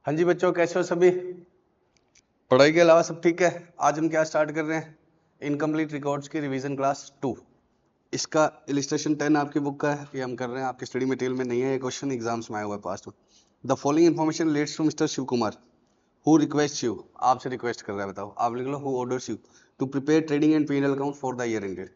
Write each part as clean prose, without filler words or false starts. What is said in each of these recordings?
हाँ जी बच्चों, कैसे हो सभी? पढ़ाई के अलावा सब ठीक है? आज हम क्या स्टार्ट कर रहे हैं? इनकम्प्लीट रिकॉर्ड्स की रिवीजन क्लास 2। इसका इलिस्ट्रेशन 10 आपकी बुक का है, ये हम कर रहे हैं। आपके स्टडी मटेरियल में नहीं है, ये क्वेश्चन एग्जाम्स में आया हुआ है पास्ट में। The following information relates to mister Shiv Kumar who request you. आपसे रिक्वेस्ट कर रहा है, बताओ। आप लिख लो who orders you to prepare trading and PNL account for the year ended.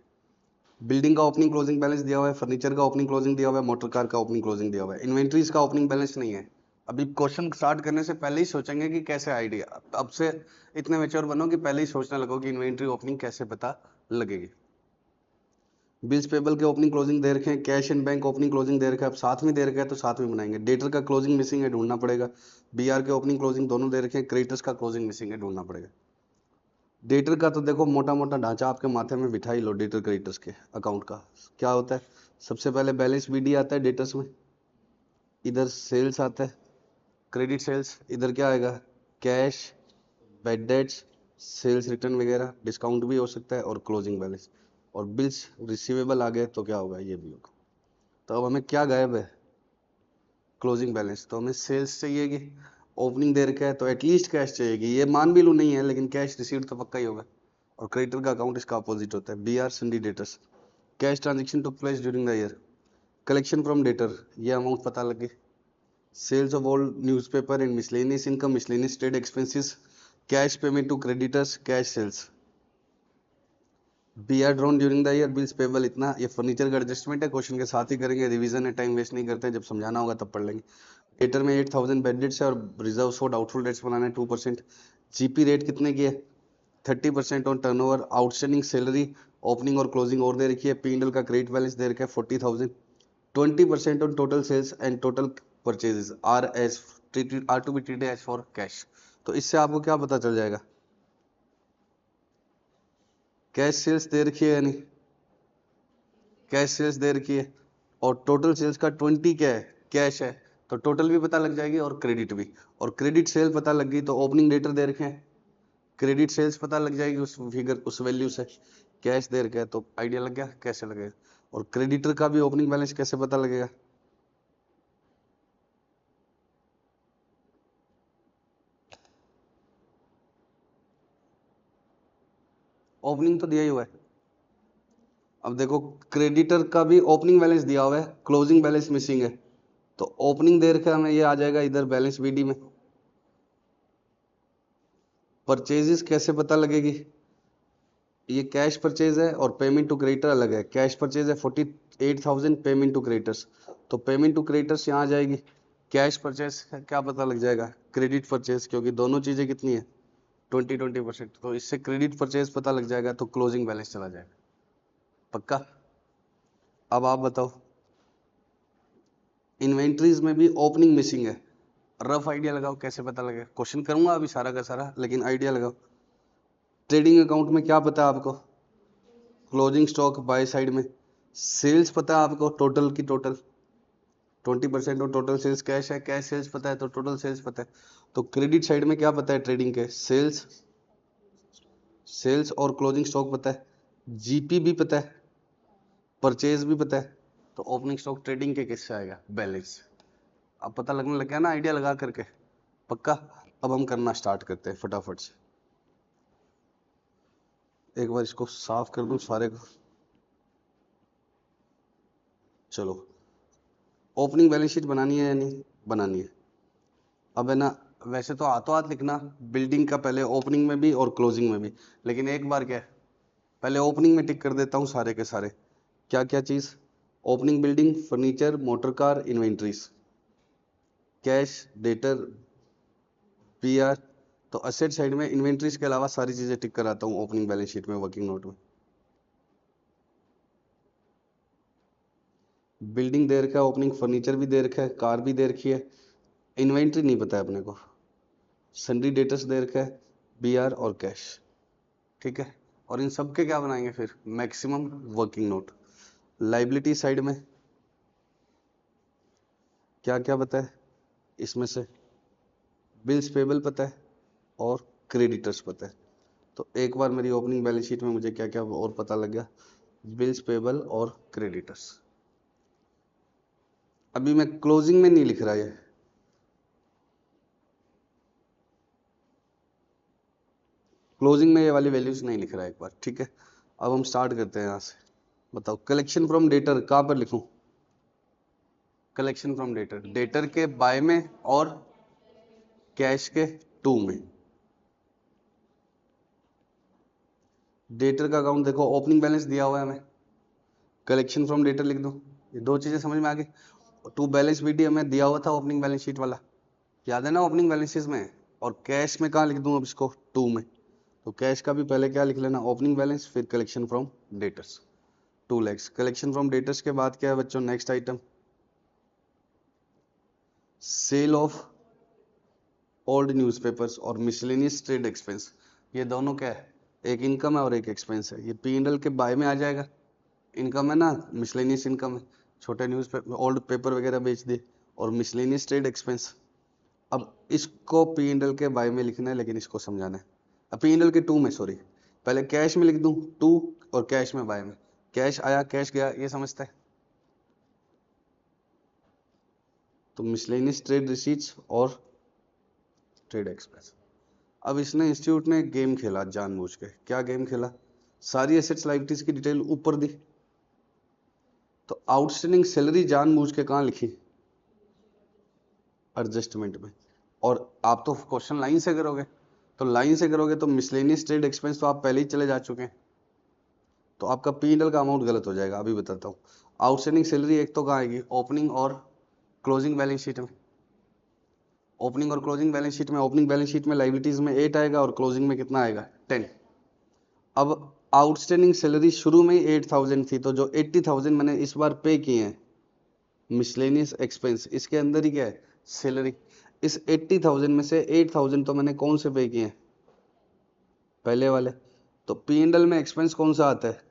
Building का ओपनिंग क्लोजिंग बैलेंस दिया हुआ है, फर्नीचर का ओपनिंग क्लोजिंग दिया हुआ है, मोटर कार का ओपनिंग क्लोजिंग दिया हुआ है। इन्वेंट्रीज का ओपनिंग बैलेंस नहीं है। अभी क्वेश्चन स्टार्ट करने से पहले ही सोचेंगे कि कैसे आइडिया। अब से इतने मेच्योर बनो कि पहले ही सोचने लगो कि इन्वेंट्री ओपनिंग कैसे पता लगेगी। बिल्स पेबल के ओपनिंग क्लोजिंग दे रखे हैं, cash and bank opening closing दे रखा है। अब साथ में दे रखा है तो साथ में बनाएंगे। डेटर का क्लोजिंग मिसिंग है, ढूंढना पड़ेगा। बीआर के ओपनिंग क्लोजिंग दोनों दे रखे हैं, क्रेडिटर्स का क्लोजिंग मिसिंग है, ढूंढना पड़ेगा। डेटर का तो देखो मोटा मोटा ढांचा आपके माथे में बिठा ही लो। डेटर क्रेडिटर्स के अकाउंट का क्या होता है? सबसे पहले बैलेंस बीडी आता है डेटर्स में, इधर सेल्स आता है, क्रेडिट सेल्स। इधर क्या आएगा? Cash, bad debts, sales return वगैरह, डिस्काउंट भी हो सकता है, और क्लोजिंग बैलेंस। और बिल्स रिसीवेबल आ गए तो क्या होगा? ये भी होगा। तो अब हमें क्या गायब है? Closing balance. तो हमें सेल्स चाहिएगी, ओपनिंग दे रखा है तो एटलीस्ट कैश चाहिएगी। ये मान भी लू नहीं है, लेकिन कैश रिसीव्ड तो पक्का ही होगा। और क्रेडिटर का अकाउंट इसका अपोजिट होता है, B R sundry debtors. Cash transaction took place during the year. Collection from debtor, ये अमाउंट पता लगे। Sales of all newspaper and miscellaneous income, miscellaneous trade expenses, cash payment to creditors, cash sales. B R drawn during the year, bills payable इतना। ये furniture का adjustment है, question के साथ ही करेंगे। रिवीजन है, टाइम वेस्ट नहीं करते, जब समझाना होगा तब पढ़ लेंगे। डेटर में 8000 बेड डेट्स है और रिजर्व फॉर डाउटफुल डेट्स बनाना है 2%। जीपी रेट कितने की है? 30% on turnover. Outstanding salary opening और क्लोजिंग और दे रखी है। पी&एल का क्रेडिट बैलेंस दे रखा है 40,000। 20% on total sales and total purchases are to be treated as for cash. तो इससे आपको क्या पता चल जाएगा? कैश सेल्स दे रखी है या नहीं? कैश सेल्स दे रखी है, और टोटल सेल्स का 20 क्या है? कैश है। तो टोटल भी पता लग जाएगी और क्रेडिट भी। और क्रेडिट सेल पता लग गई तो ओपनिंग डेटर दे रखे हैं, क्रेडिट सेल्स पता लग जाएगी उस फिगर उस वैल्यू से। कैश दे रखा है तो आइडिया लग गया कैसे लगेगा। और क्रेडिटर का भी ओपनिंग बैलेंस कैसे पता लगेगा? ओपनिंग तो दिया ही हुआ है। अब देखो, क्रेडिटर का भी ओपनिंग बैलेंस दिया हुआ है, क्लोजिंग बैलेंस मिसिंग है। तो ओपनिंग दे रखा है हमें, ये आ जाएगा इधर बैलेंस बीडी में। परचेजेस कैसे पता लगेगी? ये कैश परचेज है और पेमेंट टू क्रेडिटर अलग है। कैश परचेज है 48,000, पेमेंट टू क्रेडिटर्स। तो पेमेंट टू क्रेडिटर्स यहाँ आ जाएगी। कैश परचेज का क्या पता लग जाएगा? क्रेडिट परचेज, क्योंकि दोनों चीजें कितनी है? 20% तो इससे क्रेडिट परचेज पता लग जाएगा, तो क्लोजिंग बैलेंस चला जाएगा। पक्का? अब आप बताओ, इन्वेंट्रीज में भी ओपनिंग मिसिंग है। रफ आइडिया लगाओ कैसे पता लगेगा। क्वेश्चन करूंगा अभी सारा का सारा, लेकिन आइडिया लगाओ। ट्रेडिंग अकाउंट में क्या पता है आपको? क्लोजिंग स्टॉक बाय साइड में। सेल्स पता है आपको, टोटल की टोटल 20% और टोटल सेल्स। कैश है, कैश सेल्स पता है तो टोटल सेल्स पता है। तो क्रेडिट साइड में क्या पता है? ट्रेडिंग के सेल्स, सेल्स और क्लोजिंग स्टॉक पता है। जीपी भी पता है, परचेज भी पता है। तो ओपनिंग स्टॉक ट्रेडिंग के किससे आएगा? बैलेंस। अब पता लगने लग गया ना आइडिया लगा करके? पक्का? अब हम करना स्टार्ट करते हैं फटाफट से। एक बार इसको साफ कर दूं सारे को। चलो, ओपनिंग बैलेंस शीट बनानी है या नहीं बनानी है? अब है ना, वैसे तो हाथों हाथ लिखना बिल्डिंग का, पहले ओपनिंग में भी और क्लोजिंग में भी। लेकिन एक बार क्या है, पहले ओपनिंग में टिक कर देता हूँ सारे के सारे। क्या क्या चीज? Opening building, furniture, motor car, inventories, cash, debtor, PR. तो असेट साइड में इन्वेंट्रीज के अलावा सारी चीजें टिक कराता हूँ ओपनिंग बैलेंस शीट में, वर्किंग नोट में। बिल्डिंग दे रखा है, ओपनिंग फर्नीचर भी दे रखा है, कार भी दे रखी है। इन्वेंट्री नहीं पता है अपने को। सन्डी डेटर्स दे रखा है, बीआर और कैश। ठीक है। और इन सब के क्या बनाएंगे फिर? Maximum working note. Liability side में क्या क्या पता है इसमें से? बिल्स पेबल पता है और क्रेडिटर्स पता है। तो एक बार मेरी ओपनिंग बैलेंस शीट में मुझे क्या क्या और पता लग गया? बिल्स पेबल और क्रेडिटर्स। अभी मैं क्लोजिंग में नहीं लिख रहा, ये क्लोजिंग में ये वाली वैल्यूज नहीं लिख रहा है एक बार, ठीक है। अब हम स्टार्ट करते हैं यहाँ से। बताओ कलेक्शन फ्रॉम डेटर कहाँ पर लिखूं? कलेक्शन फ्रॉम डेटर, डेटर के बाय में और कैश के टू में। डेटर का अकाउंट देखो, ओपनिंग बैलेंस दिया हुआ है हमें, कलेक्शन फ्रॉम डेटर लिख दूं। ये दो चीजें समझ में आ गई। टू बैलेंस बीटी हमें दिया हुआ था ओपनिंग बैलेंस शीट वाला, याद है ना, ओपनिंग बैलेंसेस में। और कैश में कहाँ लिख दूं अब इसको? टू में। तो कैश का भी पहले क्या लिख लेना? ओपनिंग बैलेंस, फिर collection from debtors 2 lakhs। Collection from debtors के बाद क्या है बच्चों? Next item sale of old newspapers और मिसलेनियस ट्रेड एक्सपेंस। ये दोनों क्या है? एक इनकम है और एक एक्सपेंस है। ये पी एंड एल के बाय में आ जाएगा। इनकम है ना, मिसलेनियस इनकम है, छोटे न्यूज पेपर ओल्ड पेपर वगैरह बेच दिए। और मिसलेनियस ट्रेड एक्सपेंस, अब इसको पी एंड एल के बाय में लिखना है, लेकिन इसको समझाना है। पी एंड एल के टू में, सॉरी, पहले कैश में लिख दूं टू, और कैश में बाय में। कैश आया कैश गया, ये समझता है। तो मिसलेनियस ट्रेड रिसीट्स और ट्रेड एक्सपेंस। अब इसने इंस्टीट्यूट ने एक गेम खेला जानबूझ के। क्या गेम खेला? सारी एसेट्स लायबिलिटीज की डिटेल ऊपर दी, तो आउटस्टैंडिंग सैलरी जानबूझ के कहाँ लिखी? एडजस्टमेंट में। और आप तो क्वेश्चन लाइन से करोगे, तो लाइन से करोगे तो मिसलेनियस ट्रेड एक्सपेंस तो आप पहले ही चले जा चुके हैं, तो आपका पी एंड एल का अमाउंट गलत हो जाएगा। अभी बताता हूँ। आउटस्टैंडिंग सैलरी एक तो कहाँ आएगी? ओपनिंग और क्लोजिंग बैलेंस शीट में। ओपनिंग और क्लोजिंग बैलेंस शीट में, ओपनिंग बैलेंस शीट में लायबिलिटीज में 8 आएगा और क्लोजिंग में कितना आएगा? 10। अब आउटस्टैंडिंग सैलरी शुरू में ही 8000 थी, तो जो 80,000 मैंने इस बार पे किए हैं मिसलेनियस एक्सपेंस, इसके अंदर ही क्या है? सैलरी। इस 80,000 में से 8,000 तो मैंने कौन से पे किए हैं? पहले वाले। तो पी एंड एल में एक्सपेंस कौन सा आता है?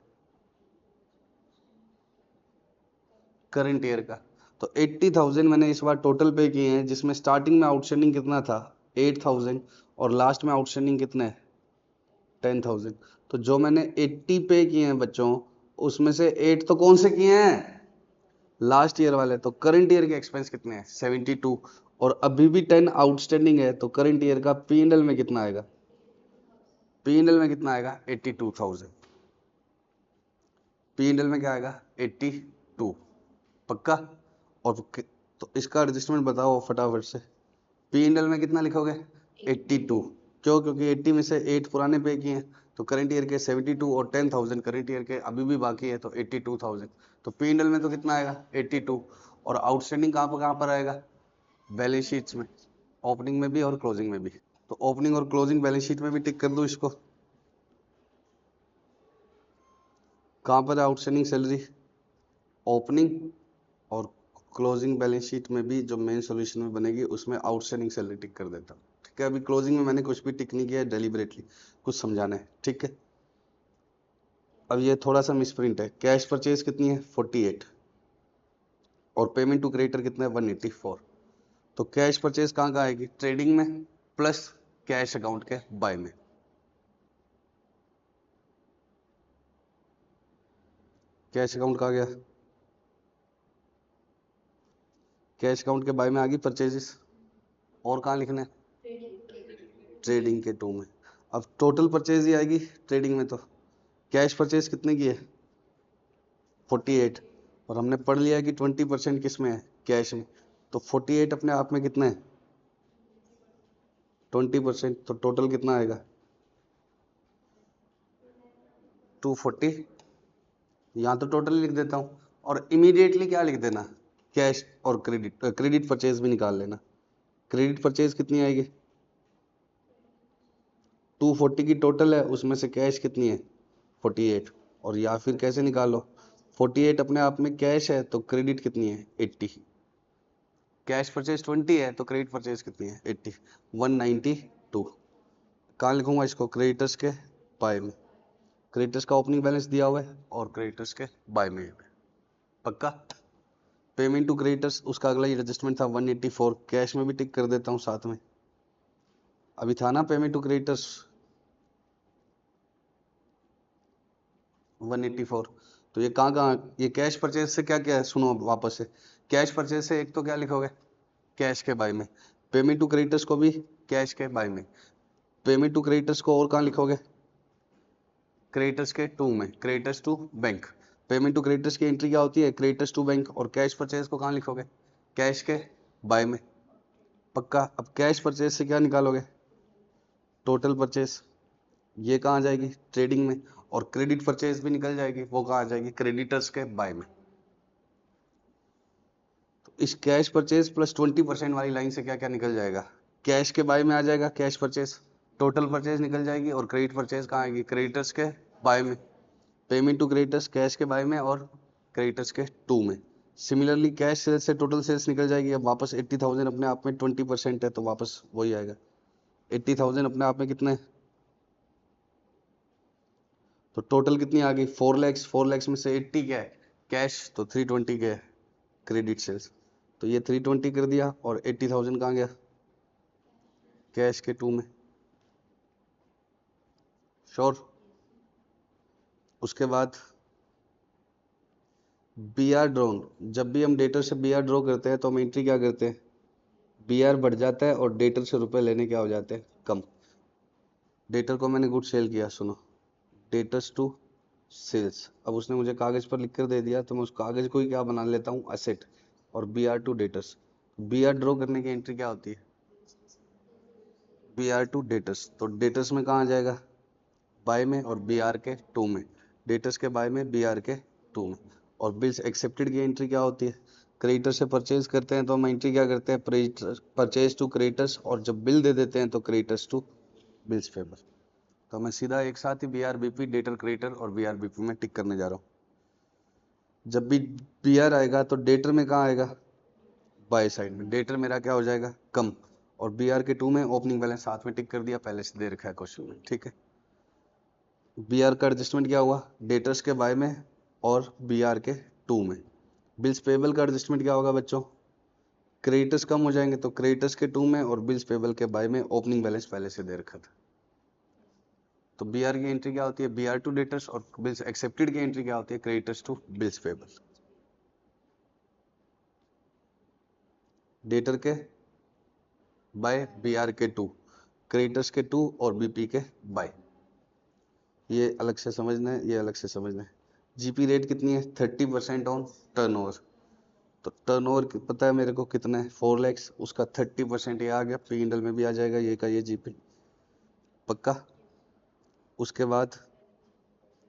करंट ईयर का। तो 80,000 मैंने इस बार टोटल पे किए हैं, जिसमें स्टार्टिंग में आउटस्टैंडिंग कितना था? 8,000, और लास्ट में आउटस्टैंडिंग कितना है? 10,000। तो जो मैंने 80 पे किए हैं बच्चों, उसमें से 8 तो कौन से किए हैं? लास्ट ईयर वाले। तो करंट ईयर के एक्सपेंस कितने हैं? 72। और अभी भी 10 आउटस्टैंडिंग है, तो करंट ईयर का पी एंड एल में कितना आएगा? पी एंड एल में कितना आएगा? 82,000। पी एंड एल में क्या आएगा? 82। पक्का? और तो इसका एडजस्टमेंट बताओ फटाफट से। पी एंड एल में कितना लिखोगे? 82। क्यों? क्योंकि 80 में से 8 पुराने पे किए हैं, तो करंट ईयर के 72, और 10,000 करंट ईयर के अभी भी बाकी है, तो 82,000। तो पी एंड एल में तो कितना आएगा? 82। और आउटस्टैंडिंग कहाँ पर आएगा? बैलेंस शीट्स में, ओपनिंग में भी और क्लोजिंग में भी। तो ओपनिंग और क्लोजिंग बैलेंस शीट में भी टिक कर दो इसको। कहाँ पर है आउटस्टैंडिंग सैलरी? ओपनिंग और क्लोजिंग बैलेंस शीट में भी जो मेन सॉल्यूशन में बनेगी, उसमें आउटस्टैंडिंग सैलरी टिक कर देता हूँ, ठीक है। अभी क्लोजिंग में मैंने कुछ भी टिक नहीं किया है, डेलिबरेटली कुछ समझाना है, ठीक है। अब ये थोड़ा सा मिसप्रिंट है। कैश परचेज कितनी है? 48, और पेमेंट टू क्रेडिटर कितना है? 184। तो कैश परचेज कहाँ कहाँ आएगी? ट्रेडिंग में प्लस कैश अकाउंट के बाय में। कैश अकाउंट कहाँ गया? कैश अकाउंट के बाय में आ गई परचेजेस। और कहाँ लिखना है? ट्रेडिंग के टू में। अब टोटल परचेज ही आएगी ट्रेडिंग में। तो कैश परचेज कितने की है? 48। और हमने पढ़ लिया कि 20% किस में है? कैश में। तो 48 अपने आप में कितना है? 20%। तो टोटल कितना आएगा? 240। यहाँ तो टोटल लिख देता हूँ, और इमीडिएटली क्या लिख देना? कैश और क्रेडिट, क्रेडिट परचेज भी निकाल लेना। क्रेडिट परचेज कितनी आएगी? 240 की टोटल है, उसमें से कैश कितनी है? 48। और या फिर कैसे निकालो? 48 अपने आप में कैश है, तो क्रेडिट कितनी है? 80। कैश परचेज 20 है, तो क्रेडिट परचेज कितनी है? 80। 192। कहाँ लिखूंगा इसको? क्रेडिटर्स के बाय में। क्रेडिटर्स का ओपनिंग बैलेंस दिया हुआ है, और क्रेडिटर्स के बाय में। पक्का? पेमेंट टू क्रेडिटर्स, उसका अगला ही एडजस्टमेंट था 184। कैश में भी टिक कर देता हूँ साथ में। अभी था ना पेमेंट टू क्रेडिटर्स 184। तो ये कहाँ, ये कैश परचेज से क्या क्या है? सुनो वापस से। कैश परचेज से एक तो क्या लिखोगे? कैश के बाय में। पेमेंट टू क्रेडिटर्स को भी कैश के बाय में। पेमेंट टू क्रेडिटर्स को और कहाँ लिखोगे? क्रेडिटर्स के टू में, creditors to bank. Payment to creditors की एंट्री क्या होती है? Creditors to bank. और कैश परचेज को कहाँ लिखोगे? कैश के बाय में। पक्का? अब कैश परचेज से क्या निकालोगे? Total purchase. ये कहाँ आ जाएगी? ट्रेडिंग में। और क्रेडिट परचेज भी निकल जाएगी, वो कहाँ आ जाएगी? क्रेडिटर्स के बाय में। तो इस कैश परचेज प्लस 20% वाली लाइन से क्या क्या निकल जाएगा? कैश के बाय में आ जाएगा कैश परचेज, टोटल परचेज निकल जाएगी, और क्रेडिट परचेज कहाँ आएगी? क्रेडिटर्स के बाय में। पेमेंट टू क्रेडिटर्स कैश के बाय में और क्रेडिटर्स के टू में। सिमिलरली कैश सेल्स से टोटल सेल्स निकल जाएगी। अब वापस 80,000 अपने आप में 20% है, तो वापस वही आएगा। 80,000 अपने आप में कितने है? तो टोटल कितनी आ गई? 4 लैक्स। 4 लैक्स में से 80 क्या है? कैश। तो 320 क्या है? Credit sales. तो ये 320 कर दिया, और 80,000 कहाँ गया? कैश के टू में। श्योर? उसके बाद बी आर ड्रॉन। जब भी हम डेटर से बी आर ड्रॉ करते हैं तो हम एंट्री क्या करते हैं? बी आर बढ़ जाता है और डेटर से रुपए लेने क्या हो जाते हैं? कम। डेटर को मैंने गुड सेल किया, सुनो, डेटर्स टू सेल्स। अब उसने मुझे कागज पर लिख कर दे दिया, तो मैं उस कागज को ही क्या बना लेता हूँ? असेट। और B R to debtors. B R draw करने की एंट्री क्या होती है? B R to debtors. तो डेटर्स में कहाँ आ जाएगा? बाय में, और बी आर के टू में। डेटर्स के बाय में, बी आर के टू में। और बिल्स एक्सेप्टेड की एंट्री क्या होती है? क्रेडिटर से परचेज करते हैं तो हम एंट्री क्या करते हैं? Purchase to creditors. और जब बिल दे देते हैं तो क्रेडिटर्स टू बिल्स पेबल। तो मैं सीधा एक साथ ही B R B P, debtor creditor और बी आर बी पी में टिक करने जा रहा हूँ। जब भी बी आर आएगा तो डेटर में कहाँ आएगा? बाय साइड में। डेटर मेरा क्या हो जाएगा? कम। और बी आर के टू में ओपनिंग बैलेंस साथ में टिक कर दिया, पहले से दे रखा है क्वेश्चन में, ठीक है। बी आर का एडजस्टमेंट क्या हुआ? डेटर्स के बाय में और बी आर के टू में। बिल्स पेबल का एडजस्टमेंट क्या होगा बच्चों? क्रेडिटर्स कम हो जाएंगे तो क्रेडिटर्स के टू में, और बिल्स पेबल के बाय में ओपनिंग बैलेंस पहले से दे रखा था। तो बी आर की एंट्री क्या होती है? B R to debtors. और बिल्स एक्सेप्टेड की एंट्री क्या होती है? Creditors to bills payable. Debtor के बाय, बी आर के टू, क्रेडिटर्स के टू और बीपी के बाय। ये अलग से समझना है, ये अलग से समझना है। जीपी रेट कितनी है? 30% ऑन टर्नओवर। तो टर्नओवर पता है मेरे को कितना है? 4 लैक्स। उसका 30% ये आ गया, पी इंडल में भी आ जाएगा ये का ये जीपी। पक्का? उसके बाद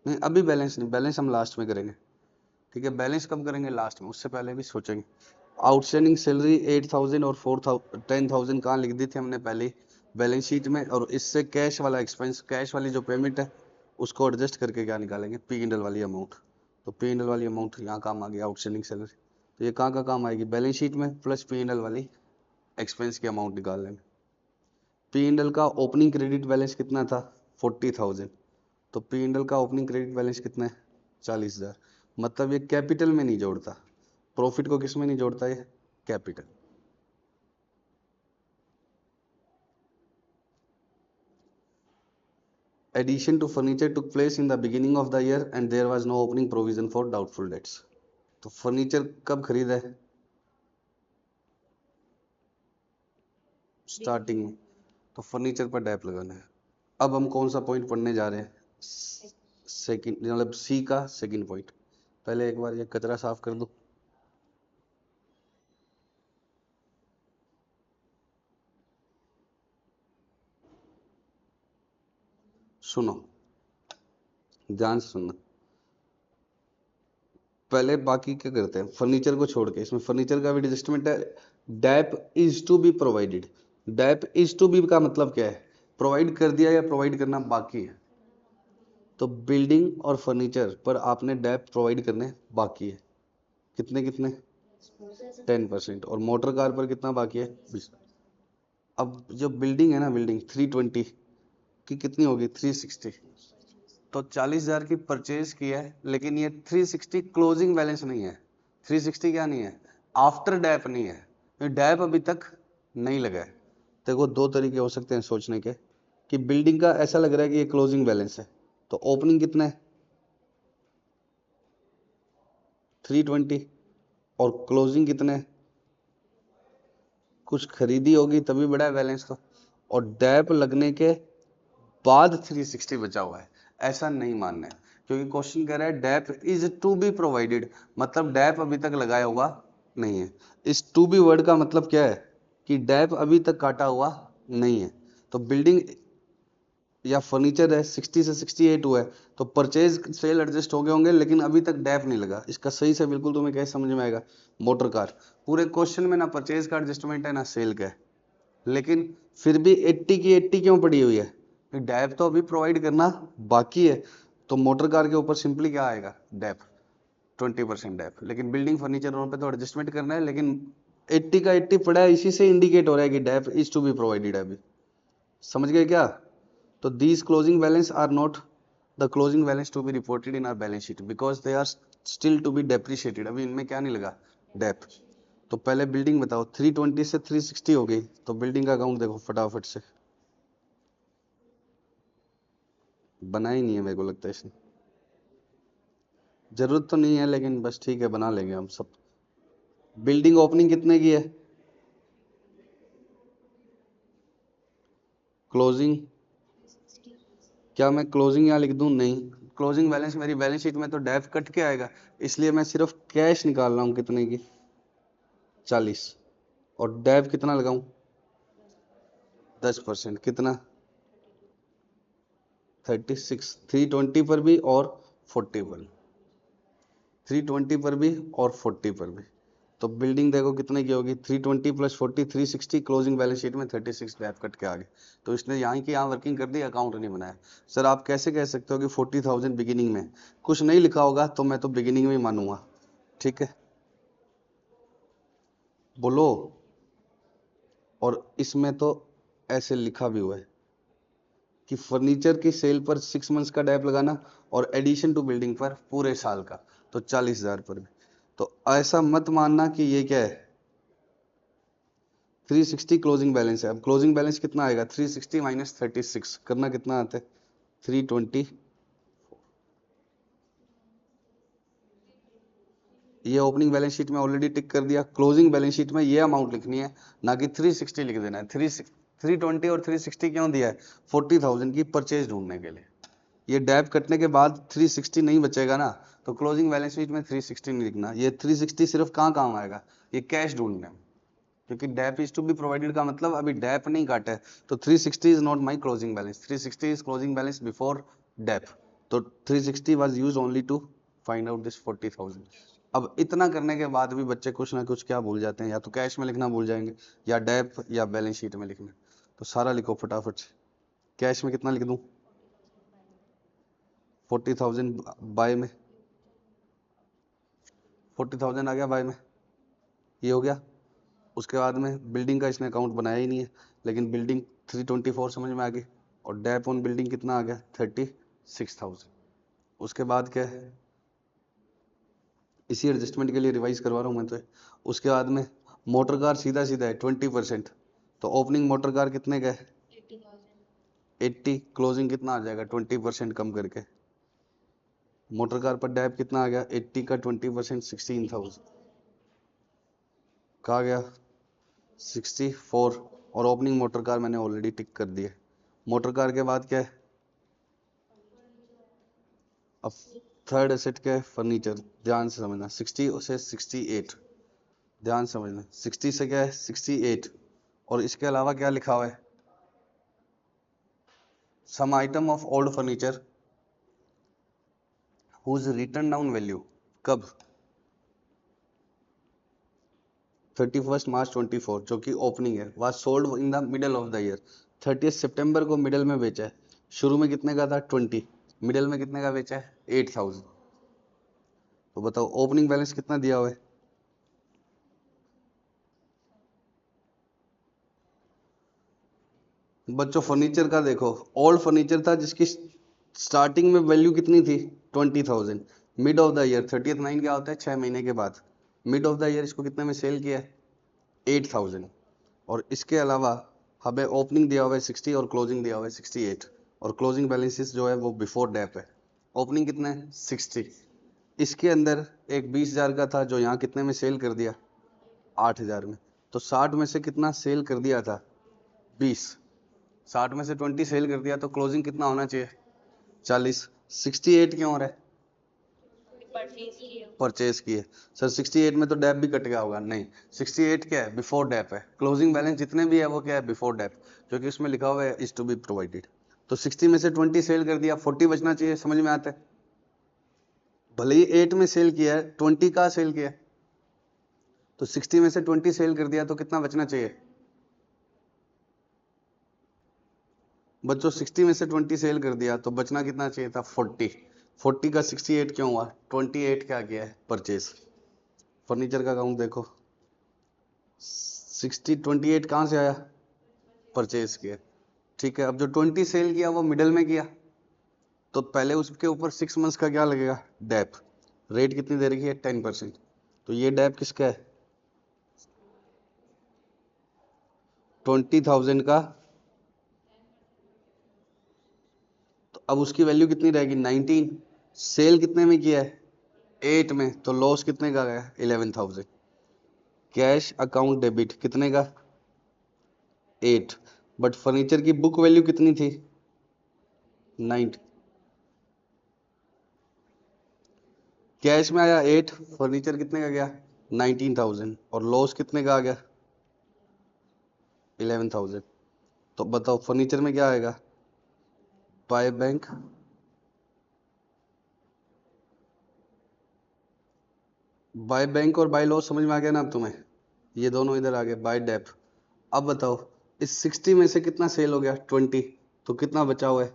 नहीं, अभी बैलेंस नहीं, बैलेंस हम लास्ट में करेंगे, ठीक है। बैलेंस कब करेंगे? लास्ट में, उससे पहले भी सोचेंगे। आउटस्टैंडिंग सैलरी 8,000 और 10,000 कहाँ लिख दी थी हमने? पहले बैलेंस शीट में। और इससे कैश वाला एक्सपेंस, कैश वाली जो पेमेंट है उसको एडजस्ट करके क्या निकालेंगे? पी इंडल वाली अमाउंट। तो पी इंडल वाली अमाउंट यहाँ काम आ गई, आउटस्टैंडिंग सैलरी। तो ये कहाँ का काम आएगी? बैलेंस शीट में, प्लस पी इंडल वाली एक्सपेंस की अमाउंट निकाल लेंगे। पी इंडल का ओपनिंग क्रेडिट बैलेंस कितना था? 40,000। तो पी इंडल का ओपनिंग क्रेडिट बैलेंस कितना है? 40,000। मतलब ये कैपिटल में नहीं जोड़ता, प्रॉफिट को किस में नहीं जोड़ता? ये capital. Addition to furniture took place in the beginning of the year and there was no opening provision for doubtful debts. तो फर्नीचर कब खरीदा है? स्टार्टिंग में। तो फर्नीचर पर डैप लगाना है। अब हम कौन सा पॉइंट पढ़ने जा रहे हैं? सेकंड, मतलब सी का सेकंड पॉइंट। पहले एक बार ये कचरा साफ कर दो। सुनो, ध्यान से सुनना। पहले बाकी क्या करते हैं? फर्नीचर को छोड़ के इसमें फर्नीचर का भी एडजस्टमेंट है। Dep is to be provided. Dep is to be का मतलब क्या है? प्रोवाइड कर दिया या प्रोवाइड करना बाकी है। तो बिल्डिंग और फर्नीचर पर आपने डैप प्रोवाइड करने बाकी है। कितने कितने? 10%। और मोटर कार पर कितना बाकी है? 20। अब जो बिल्डिंग है ना, बिल्डिंग 320 की कितनी होगी? 360। तो 40,000 की परचेज की है, लेकिन ये 360 क्लोजिंग बैलेंस नहीं है। 360 क्या नहीं है? आफ्टर डैप नहीं है, डैप अभी तक नहीं लगा है। देखो, दो तरीके हो सकते हैं सोचने के, कि बिल्डिंग का ऐसा लग रहा है कि ये क्लोजिंग बैलेंस है, तो ओपनिंग कितना है? 320। और क्लोजिंग कितने है? कुछ खरीदी होगी तभी बढ़ा है बैलेंस तो। और डैप लगने के बाद 360 बचा हुआ है, ऐसा नहीं मानना है, क्योंकि क्वेश्चन कह रहा है dep is to be provided, मतलब डेप अभी तक लगाया हुआ नहीं है। इस टू बी वर्ड का मतलब क्या है कि डेप अभी तक काटा हुआ नहीं है। तो बिल्डिंग या फर्नीचर है 60 से 68 हुआ है, तो परचेज सेल एडजस्ट हो गए होंगे, लेकिन अभी तक डेप नहीं लगा। इसका सही से बिल्कुल तुम्हें कैसे समझ में आएगा, मोटर कार पूरे क्वेश्चन में ना परचेज का एडजस्टमेंट है ना सेल का है, लेकिन फिर भी 80 की 80 क्यों पड़ी हुई है, डेप तो अभी प्रोवाइड करना बाकी है। तो मोटर कार के ऊपर सिंपली क्या आएगा, डेप 20% डेप, लेकिन बिल्डिंग फर्नीचर लोन पे तो एडजस्टमेंट करना है, लेकिन 80 का 80 पड़ा है, इसी से इंडिकेट हो रहा है कि dep is to be provided है अभी। समझ गए क्या? तो these closing balance are not the closing balance to be reported in our balance sheet because they are still to be depreciated। अभी इनमें क्या नहीं लगा, डेप। तो पहले बिल्डिंग बताओ, 320 से 360 हो गई, तो बिल्डिंग का अकाउंट देखो फटाफट से। बना ही नहीं है मेरे को लगता है इसने, जरूरत तो नहीं है लेकिन बस ठीक है बना लेंगे हम सब। बिल्डिंग ओपनिंग कितने की है, क्लोजिंग, क्या मैं क्लोजिंग यहाँ लिख दूं, नहीं, क्लोजिंग बैलेंस मेरी बैलेंस शीट में तो डेप कट के आएगा, इसलिए मैं सिर्फ कैश निकाल रहा हूं, कितने की 40, और डेप कितना लगाऊं 10%, कितना 36, 320 पर भी और 40 पर, 320 पर भी और 40 पर भी। तो बिल्डिंग देखो कितने की होगी, 320 प्लस 40 360, क्लोजिंग बैलेंस शीट में 36 डेप कट के आगे। तो इसने यहाँ की यहाँ वर्किंग कर दी, अकाउंट नहीं बनाया। सर आप कैसे कह सकते हो कि 40,000 बिगिनिंग में, कुछ नहीं लिखा होगा तो मैं तो बिगिनिंग में ही मानूंगा, ठीक है बोलो। और इसमें तो ऐसे लिखा भी हुआ है कि फर्नीचर की सेल पर 6 मंथ्स का डेप लगाना और एडिशन टू बिल्डिंग पर पूरे साल का, तो 40,000 पर भी। तो ऐसा मत मानना कि ये क्या है, 360 क्लोजिंग बैलेंस है। अब क्लोजिंग बैलेंस कितना आएगा, 360 माइनस 36 करना कितना आता है, 320। ये ओपनिंग बैलेंस शीट में ऑलरेडी टिक कर दिया। क्लोजिंग बैलेंस शीट में ये अमाउंट लिखनी है, ना कि 360 लिख देना है। 320 और 360 क्यों दिया है, 40,000 की परचेज ढूंढने के लिए। ये डेप कटने के बाद 360 नहीं बचेगा ना, तो क्लोजिंग बैलेंस शीट में 360 नहीं लिखना। ये 360 सिर्फ कहाँ काम आएगा, ये कैश ढूंढने में, क्योंकि dep is to be provided का मतलब अभी डेप नहीं काटा है। तो 360 is not my closing balance, 360 is closing balance before dep. तो 360 was used only to find out this 40,000। अब इतना करने के बाद भी बच्चे कुछ ना कुछ क्या भूल जाते हैं, या तो कैश में लिखना भूल जाएंगे या डेप या बैलेंस शीट में लिखना। तो सारा लिखो फटाफट से। कैश में कितना लिख दूं, 40,000 बाय में, 40,000 आ गया बाय में, ये हो गया। उसके बाद में बिल्डिंग का इसने अकाउंट बनाया ही नहीं है, लेकिन बिल्डिंग 324 समझ में आ गई, और डेप ऑन बिल्डिंग कितना आ गया 36,000। उसके बाद क्या है, इसी एडजस्टमेंट के लिए रिवाइज करवा रहा हूँ मैं तो। उसके बाद में मोटर कार सीधा सीधा है 20%, तो ओपनिंग मोटर कार कितने का है 80, क्लोजिंग कितना आ जाएगा 20% कम करके। मोटर कार पर डेप कितना आ गया 80 का 20% 16,000, कहा गया 64, और ओपनिंग मोटर कार मैंने ऑलरेडी टिक कर दी है। मोटर कार के बाद क्या है, अब थर्ड एसेट क्या है, फर्नीचर। ध्यान से समझना, 60 से 68, ध्यान समझना, 60 से क्या है 68, और इसके अलावा क्या लिखा हुआ है, some item of old furniture whose written down value, कब 31 मार्च 24, जो कि ओपनिंग है, was sold in the middle of the year. 30 सितंबर को मिडल में बेचा है, शुरू में कितने का था 20, मिडल में कितने का बेचा है 8,000। तो बताओ ओपनिंग बैलेंस कितना दिया हुआ है, बच्चों फर्नीचर का देखो, ओल्ड फर्नीचर था जिसकी स्टार्टिंग में वैल्यू कितनी थी 20,000, mid of the year 30th 9 क्या होता है 6 महीने के बाद, मिड ऑफ द ईयर इसको कितने में सेल किया है 8,000। और इसके अलावा हमें ओपनिंग दिया हुआ है 60 और क्लोजिंग दिया हुआ है 68, और क्लोजिंग बैलेंसेस जो है वो बिफोर डेप है। ओपनिंग कितना है 60, इसके अंदर एक 20,000 का था जो यहाँ कितने में सेल कर दिया 8,000 में, तो 60 में से कितना सेल कर दिया था 20, 60 में से 20 सेल कर दिया तो क्लोजिंग कितना होना चाहिए? 40। 68 क्यों हो रहा है? परचेज की है। सर 68 में तो डेप भी कट गया होगा? नहीं, 68 क्या है? बिफोर डेप है। क्लोजिंग बैलेंस जितने भी है वो क्या है? बिफोर डेप, क्योंकि उसमें लिखा हुआ है इज टू बी प्रोवाइडेड। तो 60 में से 20 सेल कर दिया, 40 बचना चाहिए। समझ में आता है? भले ही 8 में सेल किया है, 20 का सेल किया है, तो 60 में से 20 सेल कर दिया तो कितना बचना चाहिए बच्चों? 60 में से 20 सेल कर दिया तो बचना कितना चाहिए था? 40। 40 का 68 क्यों हुआ? 28 क्या किया है? परचेज। फर्नीचर का अकाउंट देखो, 28 कहां से आया? परचेज किया। ठीक है, अब जो 20 सेल किया वो मिडल में किया, तो पहले उसके ऊपर 6 मंथ्स का क्या लगेगा? डेप। रेट कितनी दे रखी है? 10%। तो ये डेप किसका है? 20,000 का। तो अब उसकी वैल्यू कितनी रहेगी? 19। सेल कितने में किया है? 8 में। तो लॉस कितने का गया? 11,000। कैश अकाउंट डेबिट कितने का? 8। बट फर्नीचर की बुक वैल्यू कितनी थी? 90। कैश में आया 8, फर्नीचर कितने का गया? 19,000। और लॉस कितने का आ गया? 11,000। तो बताओ फर्नीचर में क्या आएगा? बाय बैंक, बाय बैंक और बाय लॉस समझ में आ गया ना अब तुम्हें? ये दोनों इधर आ गए, बाय डेप। अब बताओ इस 60 में से कितना सेल हो गया? 20। तो कितना बचा हुआ है?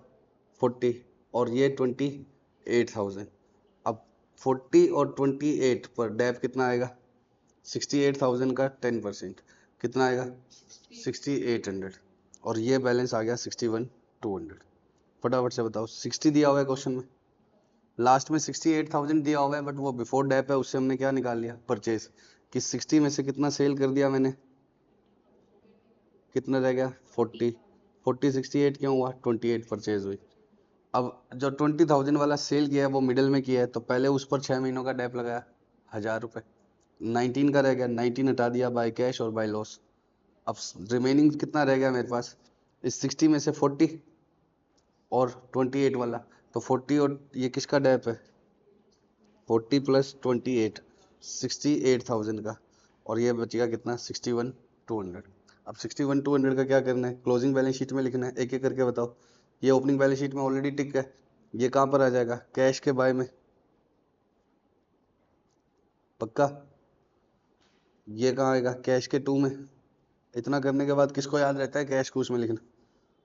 40। और ये 28,000। अब 40 और 28 पर डेप कितना आएगा? 68,000 का 10% कितना आएगा? 6800। और ये बैलेंस आ गया 61,200। फटाफट से बताओ, 60 दिया हुआ है क्वेश्चन में, लास्ट में 68,000 दिया हुआ है, बट वो बिफोर डेप है, उससे हमने क्या निकाल लिया? परचेज। कि 60 में से कितना सेल कर दिया मैंने? कितना रह गया? 40। 40 68 क्यों हुआ? 28 परचेज हुई। अब जो 20,000 वाला सेल किया है वो मिडिल में किया है, तो पहले उस पर 6 महीनों का डेप लगाया, 1000 रुपये। 19 का रह गया, 19 हटा दिया बाय कैश और बाय लॉस। अब रिमेनिंग कितना रह गया मेरे पास? इस 60 में से 40 और 28 वाला, तो 40 और ये किसका डेप है? 40 प्लस 28, 68,000 का। और ये बचेगा कितना? 61,200। अब 61,200 का क्या करना है? क्लोजिंग बैलेंस शीट में लिखना है। एक एक करके बताओ। ये ओपनिंग बैलेंस शीट में ऑलरेडी टिक है, ये कहाँ पर आ जाएगा? कैश के बाय में। पक्का? ये कहाँ आएगा? कैश के टू में। इतना करने के बाद किसको याद रहता है कैश को उसमें लिखना?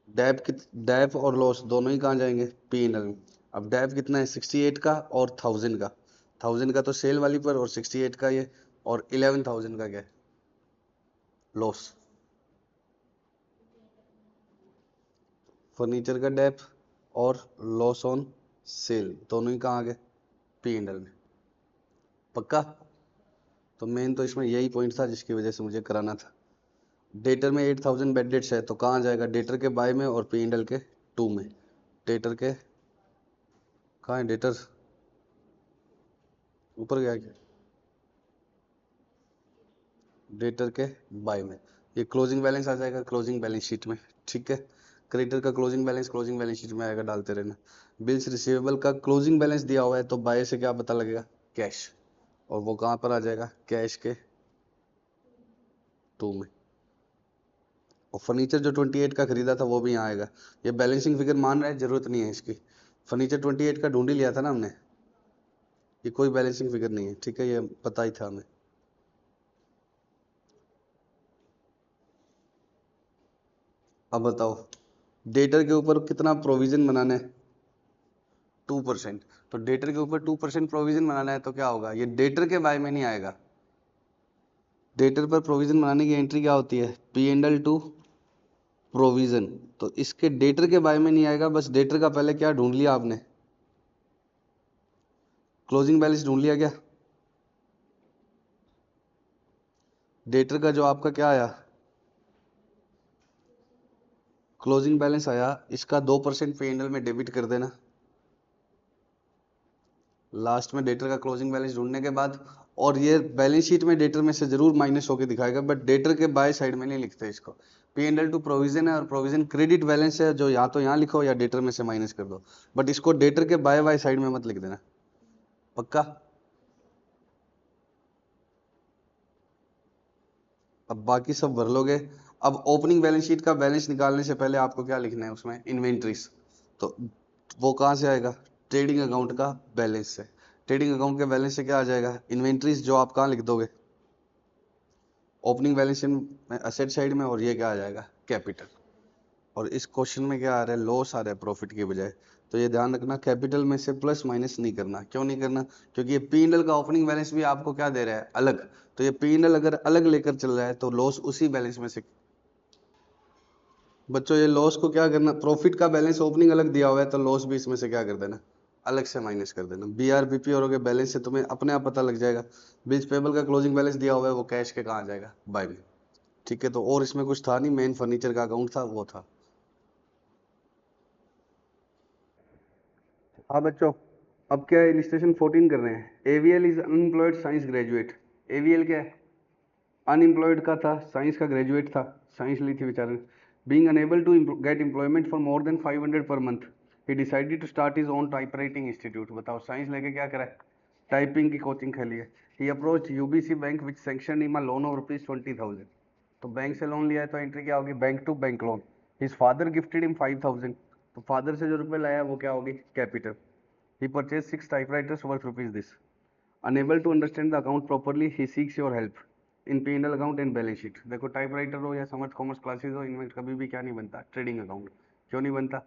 डेप और लॉस दोनों ही कहाँ जाएंगे? पी एंड एल में। अब डेप कितना है? 68 का और 1000 का। 1000 का तो सेल वाली पर, और 68 का ये, और 11,000 का क्या है? लॉस। फर्नीचर का डेप और लॉस ऑन सेल दोनों ही कहाँ आ गए? पी एंड एल में। पक्का? तो मेन तो इसमें यही पॉइंट था जिसकी वजह से मुझे कराना था। डेटर में 8000 बेड डेट्स है, तो कहाँ जाएगा? डेटर के बाय में और पी एंड एल के टू में। डेटर के कहाँ है? डेटर ऊपर गया क्या? डेटर के बाय में। ये क्लोजिंग बैलेंस आ जाएगा क्लोजिंग बैलेंस शीट में। ठीक है, क्रेडिटर का क्लोजिंग बैलेंस शीट में आएगा, डालते रहना। बिल्स रिसीवेबल का क्लोजिंग बैलेंस दिया हुआ है, तो बाय से क्या पता लगेगा? कैश। और वो कहाँ पर आ जाएगा? कैश के टू में। और फर्नीचर जो 28 का खरीदा था वो भी यहाँ आएगा। ये बैलेंसिंग फिगर मान रहा है, जरूरत नहीं है इसकी। फर्नीचर 28 का ढूंढ ही लिया था ना हमने, ये कोई बैलेंसिंग फिगर नहीं है। ठीक है, ये पता ही था हमें। अब बताओ डेटर के ऊपर कितना प्रोविजन बनाना है? 2%। तो डेटर के ऊपर 2% प्रोविजन बनाना है, तो क्या होगा? ये डेटर के बाय में नहीं आएगा। डेटर पर प्रोविजन बनाने की एंट्री क्या होती है? P and L two provision. तो इसके डेटर के बाय में नहीं आएगा, बस डेटर का पहले क्या ढूंढ लिया आपने? क्लोजिंग बैलेंस ढूंढ लिया क्या? डेटर का जो आपका क्या आया? क्लोजिंग बैलेंस आया, इसका 2% पी एंड एल में डेबिट कर देना। लास्ट में डेटर का क्लोजिंग बैलेंस ढूंढने के बाद, और ये बैलेंस शीट में डेटर में से जरूर माइनस होकर दिखाएगा, बट डेटर के बाय साइड में नहीं लिखते इसको। P&L टू प्रोविजन है और प्रोविजन क्रेडिट बैलेंस है, जो या तो यहाँ लिखो या डेटर में से माइनस कर दो, बट इसको डेटर के बाय बाय साइड में मत लिख देना, पक्का। अब बाकी सब भर लोगे। अब ओपनिंग बैलेंस शीट का बैलेंस निकालने से पहले आपको क्या लिखना है उसमें, इन्वेंट्रीज। तो वो कहाँ से आएगा, ट्रेडिंग अकाउंट का बैलेंस से। ट्रेडिंग अकाउंट के बैलेंस से क्या आ जाएगा, इन्वेंट्रीज, जो आप कहाँ लिख दोगे, ओपनिंग बैलेंस में असेट साइड में, और ये क्या आ जाएगा, कैपिटल। और इस क्वेश्चन में क्या आ रहा है, लॉस आ रहा है प्रॉफिट के बजाय। तो ये ध्यान रखना, कैपिटल में से प्लस माइनस नहीं करना। क्यों नहीं करना, क्योंकि ये P&L का ओपनिंग बैलेंस भी आपको क्या दे रहा है, अलग। तो ये P&L अगर अलग लेकर चल रहा है तो लॉस उसी बैलेंस में से। बच्चों ये लॉस को क्या करना, प्रॉफिट का बैलेंस ओपनिंग अलग दिया हुआ है तो लॉस भी इसमें से क्या कर देना, अलग से माइनस कर देना। BRBP और बैलेंस से तुम्हें अपने आप पता लग जाएगा। बिल्स पेबल का क्लोजिंग बैलेंस दिया हुआ है, वो कैश के कहाँ जाएगा, बाय में। ठीक है, तो और इसमें कुछ था नहीं, मेन फर्नीचर का अकाउंट था, वो था। हाँ बच्चों, अब क्या है, इलिस्ट्रेशन 14 कर रहे हैं। AVL is unemployed science graduate. AVL क्या है, अनएम्प्लॉयड का था, साइंस का ग्रेजुएट था, साइंस ली थी बेचारे ने। Being unable to get employment for more than 500 per month, he decided to start his own type writing institute. बताओ, साइंस लेके क्या करा है, टाइपिंग की कोचिंग खोली है। He approach UBC bank which sanction him a loan of ₹20,000। तो bank से लोन लिया है तो एंट्री क्या होगी, bank to bank loan. His father gifted him 5,000। तो फादर से जो रुपए लाया वो क्या होगी, capital. He purchase 6 typewriters worth rupees this. Enable to understand the account properly, he seeks your help in P&L account and balance sheet. देखो, typewriter हो या समर्थ कॉमर्स क्लासेस हो, इनमें कभी भी क्या नहीं बनता, ट्रेडिंग अकाउंट। क्यों नहीं बनता,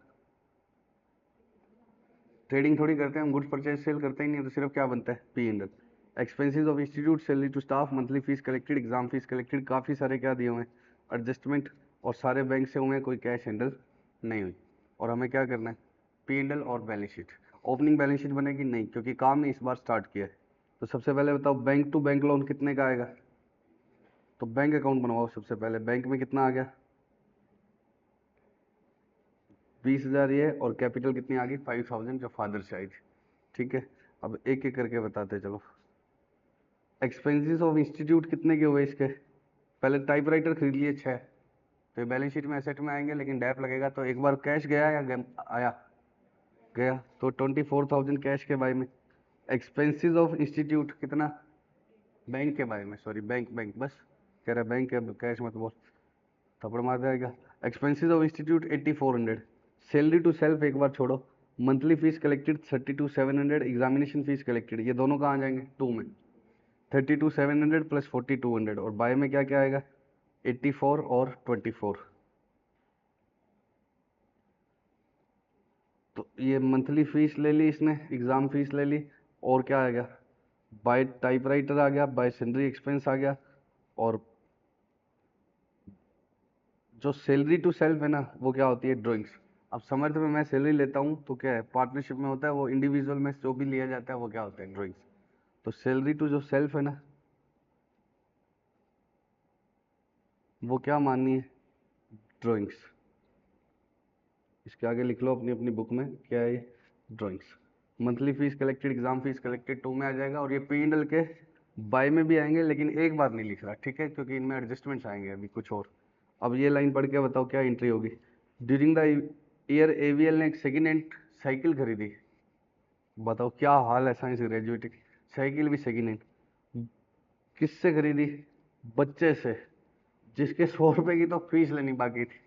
ट्रेडिंग थोड़ी करते हैं हम, गुड्स परचेज सेल करते ही नहीं, तो सिर्फ क्या बनता है, P&L। Expenses of institute, salary to staff, monthly fees collected, exam fees collected, काफ़ी सारे क्या दिए हुए हैं, एडजस्टमेंट। और सारे बैंक से हुए हैं, कोई कैश हैंडल नहीं हुई। और हमें क्या करना है, P&L और balance sheet. Opening balance sheet बनेगी नहीं, क्योंकि काम इस बार स्टार्ट किया है। तो सबसे पहले बताओ, बैंक टू बैंक लोन कितने का आएगा। तो बैंक अकाउंट बनवाओ सबसे पहले। बैंक में कितना आ गया, 20,000 ये, और कैपिटल कितनी आ गई, 5,000, जो फादर से आई थी। ठीक है, अब एक एक करके बताते चलो। एक्सपेंसेस ऑफ इंस्टीट्यूट कितने के हुए इसके, पहले टाइपराइटर खरीद लिए 6। तो ये बैलेंस शीट में एसेट में आएंगे, लेकिन डैप लगेगा। तो एक बार कैश गया या आया, गया। तो 24,000 कैश के बारे में। एक्सपेंसेस ऑफ इंस्टीट्यूट कितना, बैंक के बारे में, सॉरी बैंक बैंक, बस कह रहा बैंक के, कैश मत बोल, थप्पड़ मार जाएगा। Expenses of institute 8400। Salary to self एक बार छोड़ो। Monthly fees collected 32,700। Examination fees collected, ये दोनों कहाँ जाएंगे, टू में। 32,700 प्लस 4,200, और बाय में क्या क्या आएगा, 84 और 24। तो ये मंथली फीस ले ली इसने, एग्जाम फीस ले ली, और क्या आ गया, बाय टाइपराइटर आ गया, बाय सैलरी एक्सपेंस आ गया। और जो सैलरी टू सेल्फ है ना, वो क्या होती है, ड्राइंग्स। अब समर्थ में मैं सैलरी लेता हूँ तो क्या है, पार्टनरशिप में होता है, वो इंडिविजुअल में जो भी लिया जाता है वो क्या होता है, ड्राइंग्स। तो सैलरी टू जो सेल्फ है ना, वो क्या माननी है, ड्राइंग्स। इसके आगे लिख लो अपनी अपनी बुक में, क्या है ये, drawings. Monthly fees collected, exam fees collected, two में आ जाएगा। और ये P&L के बाय में भी आएंगे, लेकिन एक बार नहीं लिख रहा, ठीक है, क्योंकि इनमें एडजस्टमेंट्स आएंगे अभी कुछ और। अब ये लाइन पढ़ के बताओ क्या एंट्री होगी। ड्यूरिंग द ईयर AVL ने एक सेकेंड हैंड साइकिल खरीदी। बताओ क्या हाल है साइंस ग्रेजुएट की, साइकिल भी सेकेंड हैंड। किससे खरीदी, बच्चे से, जिसके 100 रुपए की तो फीस लेनी बाकी थी।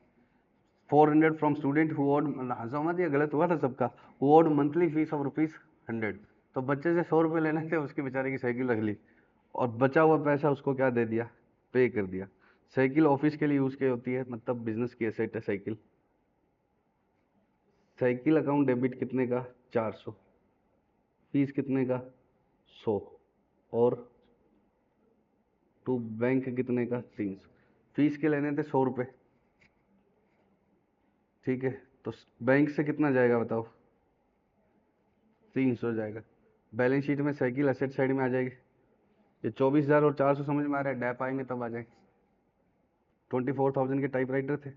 400 फ्रॉम स्टूडेंट हु ओड, हंसो मत, ये गलत हुआ था सबका, who owed monthly fees of ₹100। तो बच्चे से 100 रुपये लेने थे, उसके बेचारे की साइकिल रख ली, और बचा हुआ पैसा उसको क्या दे दिया, पे कर दिया। साइकिल ऑफिस के लिए यूज की होती है, मतलब बिजनेस की एसेट है साइकिल। साइकिल अकाउंट डेबिट कितने का, 400। फीस कितने का, 100। और टू बैंक कितने का, 300। फीस के लेने थे 100 रुपये, ठीक है। तो बैंक से कितना जाएगा बताओ, 300 जाएगा। बैलेंस शीट में साइकिल एसेट साइड में आ जाएगी। ये 24,000 और 400 समझ में आ रहा है, डैप आएंगे तब आ जाएंगे। 24,000 के टाइपराइटर थे।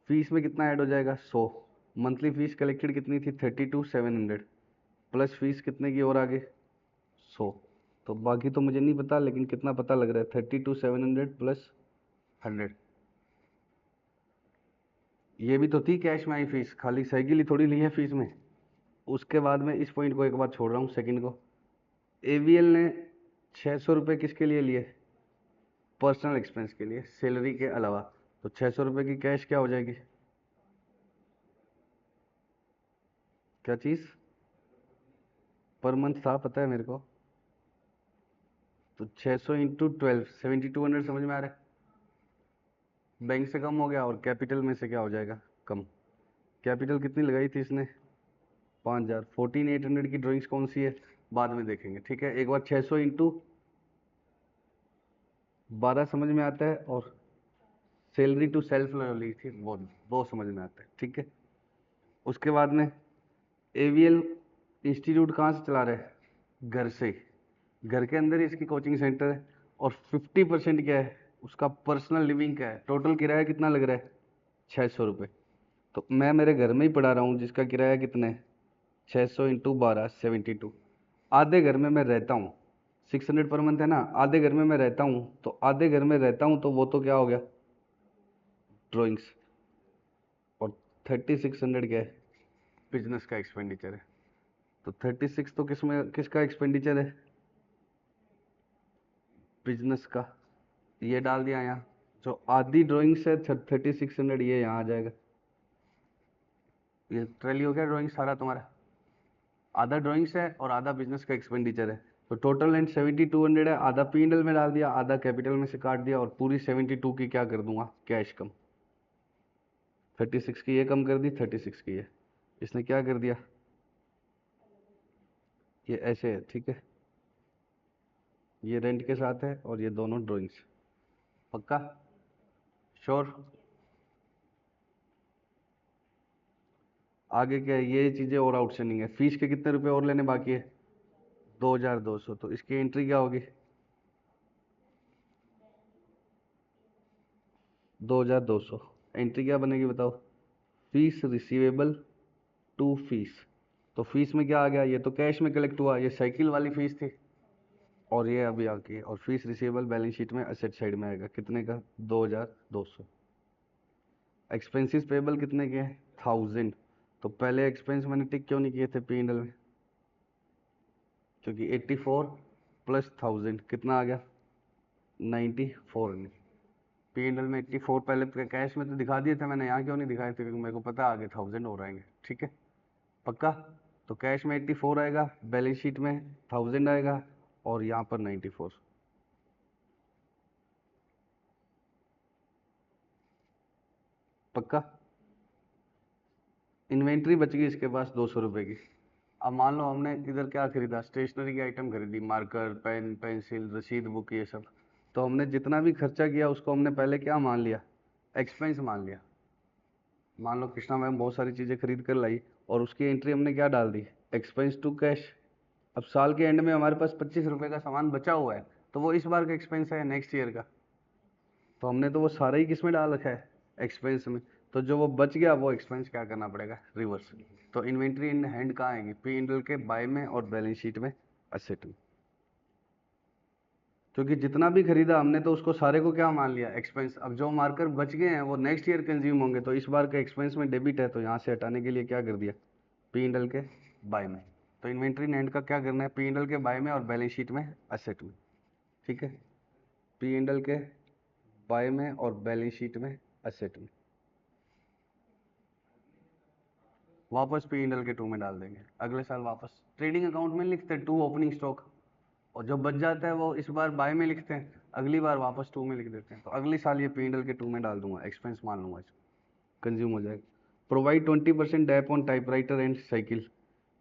फीस में कितना ऐड हो जाएगा, 100। मंथली फीस कलेक्टेड कितनी थी, 32,700। प्लस फीस कितने की और आगे, 100। तो बाकी तो मुझे नहीं पता, लेकिन कितना पता लग रहा है, 32,700 प्लस 100। ये भी तो थी कैश में आई फीस, खाली साइकिल ही थोड़ी ली है फीस में। उसके बाद में इस पॉइंट को एक बार छोड़ रहा हूँ, सेकंड को। एवीएल ने 600 रुपये किसके लिए लिए? पर्सनल एक्सपेंस के लिए, सैलरी के अलावा। तो 600 रुपये की कैश क्या हो जाएगी? क्या चीज़? पर मंथ था, पता है मेरे को। तो 600 इंटू 12, 7200 समझ में आ रहा है? बैंक से कम हो गया, और कैपिटल में से क्या हो जाएगा? कम। कैपिटल कितनी लगाई थी इसने? 5000। 14800 की ड्राइंग्स कौन सी है, बाद में देखेंगे, ठीक है। एक बार 600 इंटू 12 समझ में आता है, और सैलरी टू सेल्फ ली थी वो समझ में आता है, ठीक है। उसके बाद में एवीएल इंस्टीट्यूट कहाँ से चला रहा है? घर से। घर के अंदर ही इसकी कोचिंग सेंटर है, और 50% क्या है उसका? पर्सनल लिविंग का है। टोटल किराया कितना लग रहा है? 600 रुपये। तो मैं मेरे घर में ही पढ़ा रहा हूँ, जिसका किराया कितना है? 600 इंटू 12, 72। आधे घर में मैं रहता हूँ, 600 पर मंथ है ना। आधे घर में मैं रहता हूँ, तो आधे घर में रहता हूँ तो वो तो क्या हो गया? ड्राइंग्स। और 3600 क्या है? बिजनेस का एक्सपेंडिचर है। तो 36 तो किसका एक्सपेंडिचर है? बिजनेस का। ये डाल दिया यहाँ। जो आधी ड्राइंग से 3600, ये यहाँ आ जाएगा। ये ट्रेली हो गया ड्राइंग सारा तुम्हारा। आधा ड्राइंग्स है और आधा बिजनेस का एक्सपेंडिचर है। तो टोटल रेंट 7200 है। आधा P&L में डाल दिया, आधा कैपिटल में से काट दिया, और पूरी 72 की क्या कर दूंगा? कैश कम। 36 की ये कम कर दी, 36 की ये। इसने क्या कर दिया? ये ऐसे है, ठीक है। ये रेंट के साथ है, और ये दोनों ड्राइंग्स। पक्का? श्योर? आगे क्या है? ये चीज़ें और आउटस्टैंडिंग है। फीस के कितने रुपए और लेने बाकी है? 2200। तो इसकी एंट्री क्या होगी? 2200। एंट्री क्या बनेगी बताओ? Fees receivable to fees. तो फीस में क्या आ गया? ये तो कैश में कलेक्ट हुआ, ये साइकिल वाली फीस थी, और ये अभी आ गई। और फीस रिसीवेबल बैलेंस शीट में असेट साइड में आएगा, कितने का? 2200। एक्सपेंसेस पेबल कितने के हैं? 1000। तो पहले एक्सपेंस मैंने टिक क्यों नहीं किए थे P&L में? क्योंकि 84 प्लस 1000 कितना आ गया? 94। P&L में 84 पहले कैश में तो दिखा दिए थे मैंने, यहाँ क्यों नहीं दिखाए थे? क्योंकि मेरे को पता आगे 1000 हो रहेंगे, ठीक है। पक्का? तो कैश में 84 आएगा, बैलेंस शीट में 1000 आएगा, और यहाँ पर 94। पक्का? इन्वेंट्री बच गई इसके पास 200 रुपये की। अब मान लो हमने इधर क्या खरीदा? स्टेशनरी की आइटम खरीदी, मार्कर, पेन, पेंसिल, रसीद बुक, ये सब। तो हमने जितना भी खर्चा किया उसको हमने पहले क्या मान लिया? एक्सपेंस मान लिया। मान लो कृष्णा मैम बहुत सारी चीज़ें खरीद कर लाई, और उसकी एंट्री हमने क्या डाल दी? Expense to cash. अब साल के एंड में हमारे पास 25 रुपये का सामान बचा हुआ है, तो वो इस बार का एक्सपेंस है, नेक्स्ट ईयर का। तो हमने तो वो सारा ही किस में डाल रखा है? एक्सपेंस में। तो जो वो बच गया वो एक्सपेंस क्या करना पड़ेगा? रिवर्स। तो इन्वेंट्री इन हैंड कहाँ आएगी? P&L के बाय में, और बैलेंस शीट में असेट में। क्योंकि जितना भी खरीदा हमने तो उसको सारे को क्या मान लिया? एक्सपेंस। अब जो मार्कर बच गए हैं वो नेक्स्ट ईयर कंज्यूम होंगे, तो इस बार का एक्सपेंस में डेबिट है, तो यहाँ से हटाने के लिए क्या कर दिया? P&L के बाय में। तो इन्वेंट्री इन हैंड का क्या करना है? P&L के बाय में और बैलेंस शीट में असेट में, ठीक है। P&L के बाय में और बैलेंस शीट में असेट में। वापस P&L के 2 में डाल देंगे, अगले साल वापस ट्रेडिंग अकाउंट में लिखते हैं 2 ओपनिंग स्टॉक, और जो बच जाता है वो इस बार बाय में लिखते हैं, अगली बार वापस 2 में लिख देते हैं। तो अगली साल ये P&L के 2 में डाल दूंगा, एक्सपेंस मान लूंगा, इसको कंज्यूम हो जाएगा। Provide 20% dep on typewriter and cycle.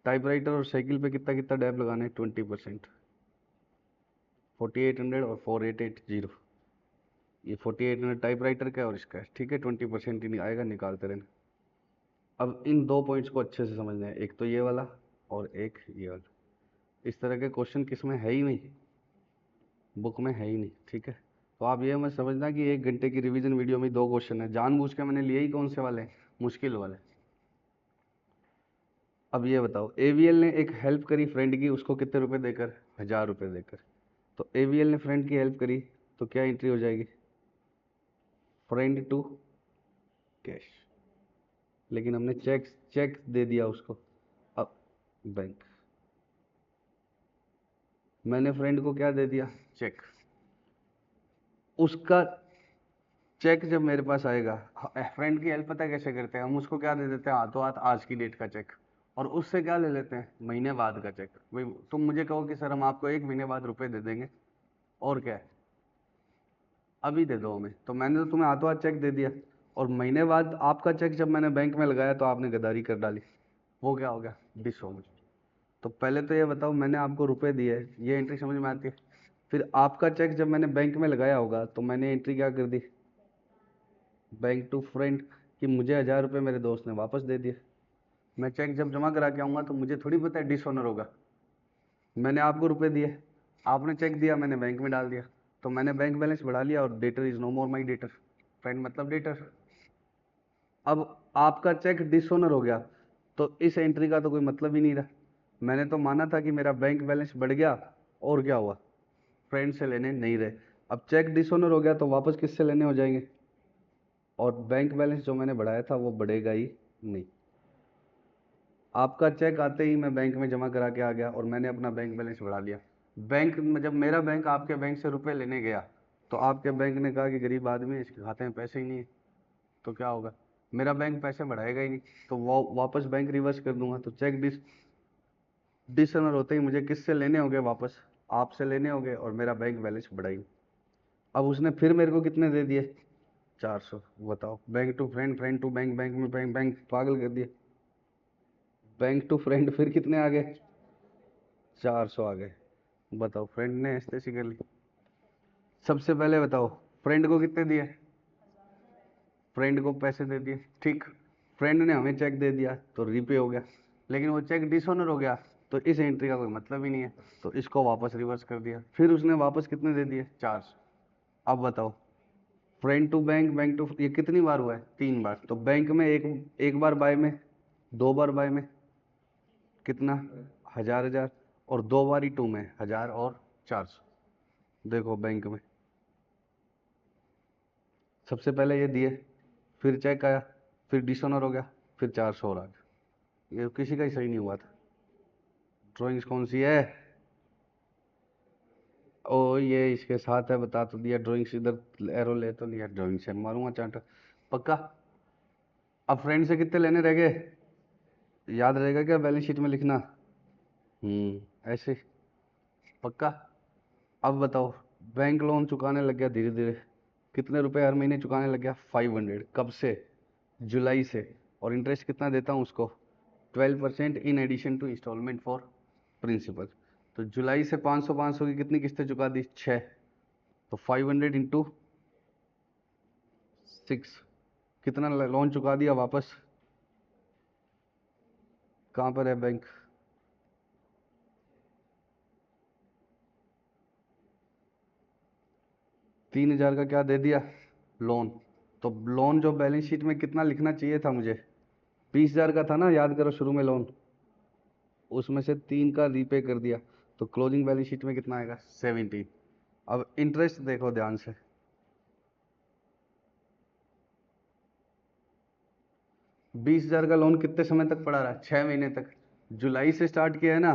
Typewriter और साइकिल पे कितना कितना डैप लगाना है? 20%। 4800 और 4880। ये 4800 टाइपराइटर का है और इसका है, ठीक है। 20% ही नहीं आएगा, निकालते रहना। अब इन 2 पॉइंट्स को अच्छे से समझना है, एक तो ये वाला और एक ये वाला। इस तरह के क्वेश्चन किस में है ही नहीं, बुक में है ही नहीं, ठीक है। तो आप ये मत समझना कि 1 घंटे की रिवीजन वीडियो में 2 क्वेश्चन है, जानबूझ के मैंने लिए ही कौन से वाले? मुश्किल वाले। अब ये बताओ, एवीएल ने एक हेल्प करी फ्रेंड की, उसको कितने रुपए देकर? 1000 रुपये देकर। तो एवीएल ने फ्रेंड की हेल्प करी, तो क्या एंट्री हो जाएगी? Friend to cash. लेकिन हमने चेक चेक दे दिया उसको। अब बैंक, मैंने फ्रेंड को क्या दे दिया? चेक। उसका चेक जब मेरे पास आएगा, फ्रेंड की हेल्प पता है कैसे करते हैं हम? उसको क्या दे देते हैं हाथों हाथ? आज की डेट का चेक। और उससे क्या ले लेते हैं? महीने बाद का चेक। भाई तुम मुझे कहो कि सर हम आपको 1 महीने बाद रुपए दे देंगे, और क्या है, अभी दे दो हमें, तो मैंने तो तुम्हें हाथों हाथ चेक दे दिया। और महीने बाद आपका चेक जब मैंने बैंक में लगाया तो आपने गद्दारी कर डाली, वो क्या हो गया? डिसऑनर। तो पहले तो ये बताओ, मैंने आपको रुपए दिए, ये एंट्री समझ में आती है? फिर आपका चेक जब मैंने बैंक में लगाया होगा तो मैंने एंट्री क्या कर दी? बैंक टू फ्रेंड, कि मुझे 1000 रुपये मेरे दोस्त ने वापस दे दिए। मैं चेक जब जमा करा के आऊँगा तो मुझे थोड़ी पता है डिसऑनर होगा। मैंने आपको रुपए दिए, आपने चेक दिया, मैंने बैंक में डाल दिया, तो मैंने बैंक बैलेंस बढ़ा लिया, और debtor is no more my debtor. Friend मतलब डेटर। अब आपका चेक डिसऑनर हो गया तो इस एंट्री का तो कोई मतलब ही नहीं रहा। मैंने तो माना था कि मेरा बैंक बैलेंस बढ़ गया, और क्या हुआ? फ्रेंड से लेने नहीं रहे। अब चेक डिसऑनर हो गया तो वापस किससे लेने हो जाएंगे? और बैंक बैलेंस जो मैंने बढ़ाया था वो बढ़ेगा ही नहीं। आपका चेक आते ही मैं बैंक में जमा करा के आ गया और मैंने अपना बैंक बैलेंस बढ़ा लिया। बैंक में जब मेरा बैंक आपके बैंक से रुपए लेने गया तो आपके बैंक ने कहा कि गरीब आदमी है, इसके खाते में पैसे ही नहीं है, तो क्या होगा? मेरा बैंक पैसे बढ़ाएगा ही नहीं, तो वो वापस बैंक रिवर्स कर दूंगा। तो चेक डिसऑनर होते ही मुझे किससे लेने होंगे वापस? आपसे लेने होंगे, और मेरा बैंक बैलेंस बढ़ाई। अब उसने फिर मेरे को कितने दे दिए? 400। बताओ, bank to friend, friend to bank, bank में बैंक, बैंक पागल कर दिए। बैंक टू फ्रेंड फिर कितने आ गए? 400 आ गए। बताओ, फ्रेंड ने ऐसे कर ली। सबसे पहले बताओ, फ्रेंड को कितने दिए? फ्रेंड को पैसे दे दिए, ठीक। फ्रेंड ने हमें चेक दे दिया तो रीपे हो गया, लेकिन वो चेक डिसऑनर हो गया, तो इस एंट्री का कोई मतलब ही नहीं है, तो इसको वापस रिवर्स कर दिया। फिर उसने वापस कितने दे दिए? 400। अब बताओ, friend to bank, bank to, ये कितनी बार हुआ है? 3 बार। तो बैंक में एक बार बाय में, 2 बार बाय में, कितना? 1000 1000। और 2 बार ही टू में, 1000 और 400। देखो बैंक में सबसे पहले ये दिए, फिर चेक आया, फिर डिसऑनर हो गया, फिर 400 और आ गया। ये किसी का ही सही नहीं हुआ था। ड्राइंग्स कौन सी है? ओ ये इसके साथ है, बता तो दिया। ड्राइंग्स इधर एरो ले तो लिया, ड्राइंग से मारूंगा चांटा पक्का। अब फ्रेंड से कितने लेने रह गए? याद रहेगा क्या बैलेंस शीट में लिखना? ऐसे पक्का। अब बताओ, बैंक लोन चुकाने लग गया धीरे धीरे। कितने रुपए हर महीने चुकाने लग गया? 500। कब से? जुलाई से। और इंटरेस्ट कितना देता हूँ उसको? 12% in addition to instalment for principal. तो जुलाई से 500 500 की कितनी किस्तें चुका दी? 6। तो 500 इंटू 6, कितना लोन चुका दिया वापस? कहाँ पर है बैंक? 3000 का क्या दे दिया? लोन। तो लोन जो बैलेंस शीट में कितना लिखना चाहिए था मुझे? 20,000 का था ना, याद करो शुरू में लोन। उसमें से 3 का रीपे कर दिया, तो क्लोजिंग बैलेंस शीट में कितना आएगा? 17। अब इंटरेस्ट देखो ध्यान से। 20,000 का लोन कितने समय तक पड़ा रहा? 6 महीने तक। जुलाई से स्टार्ट किया है ना,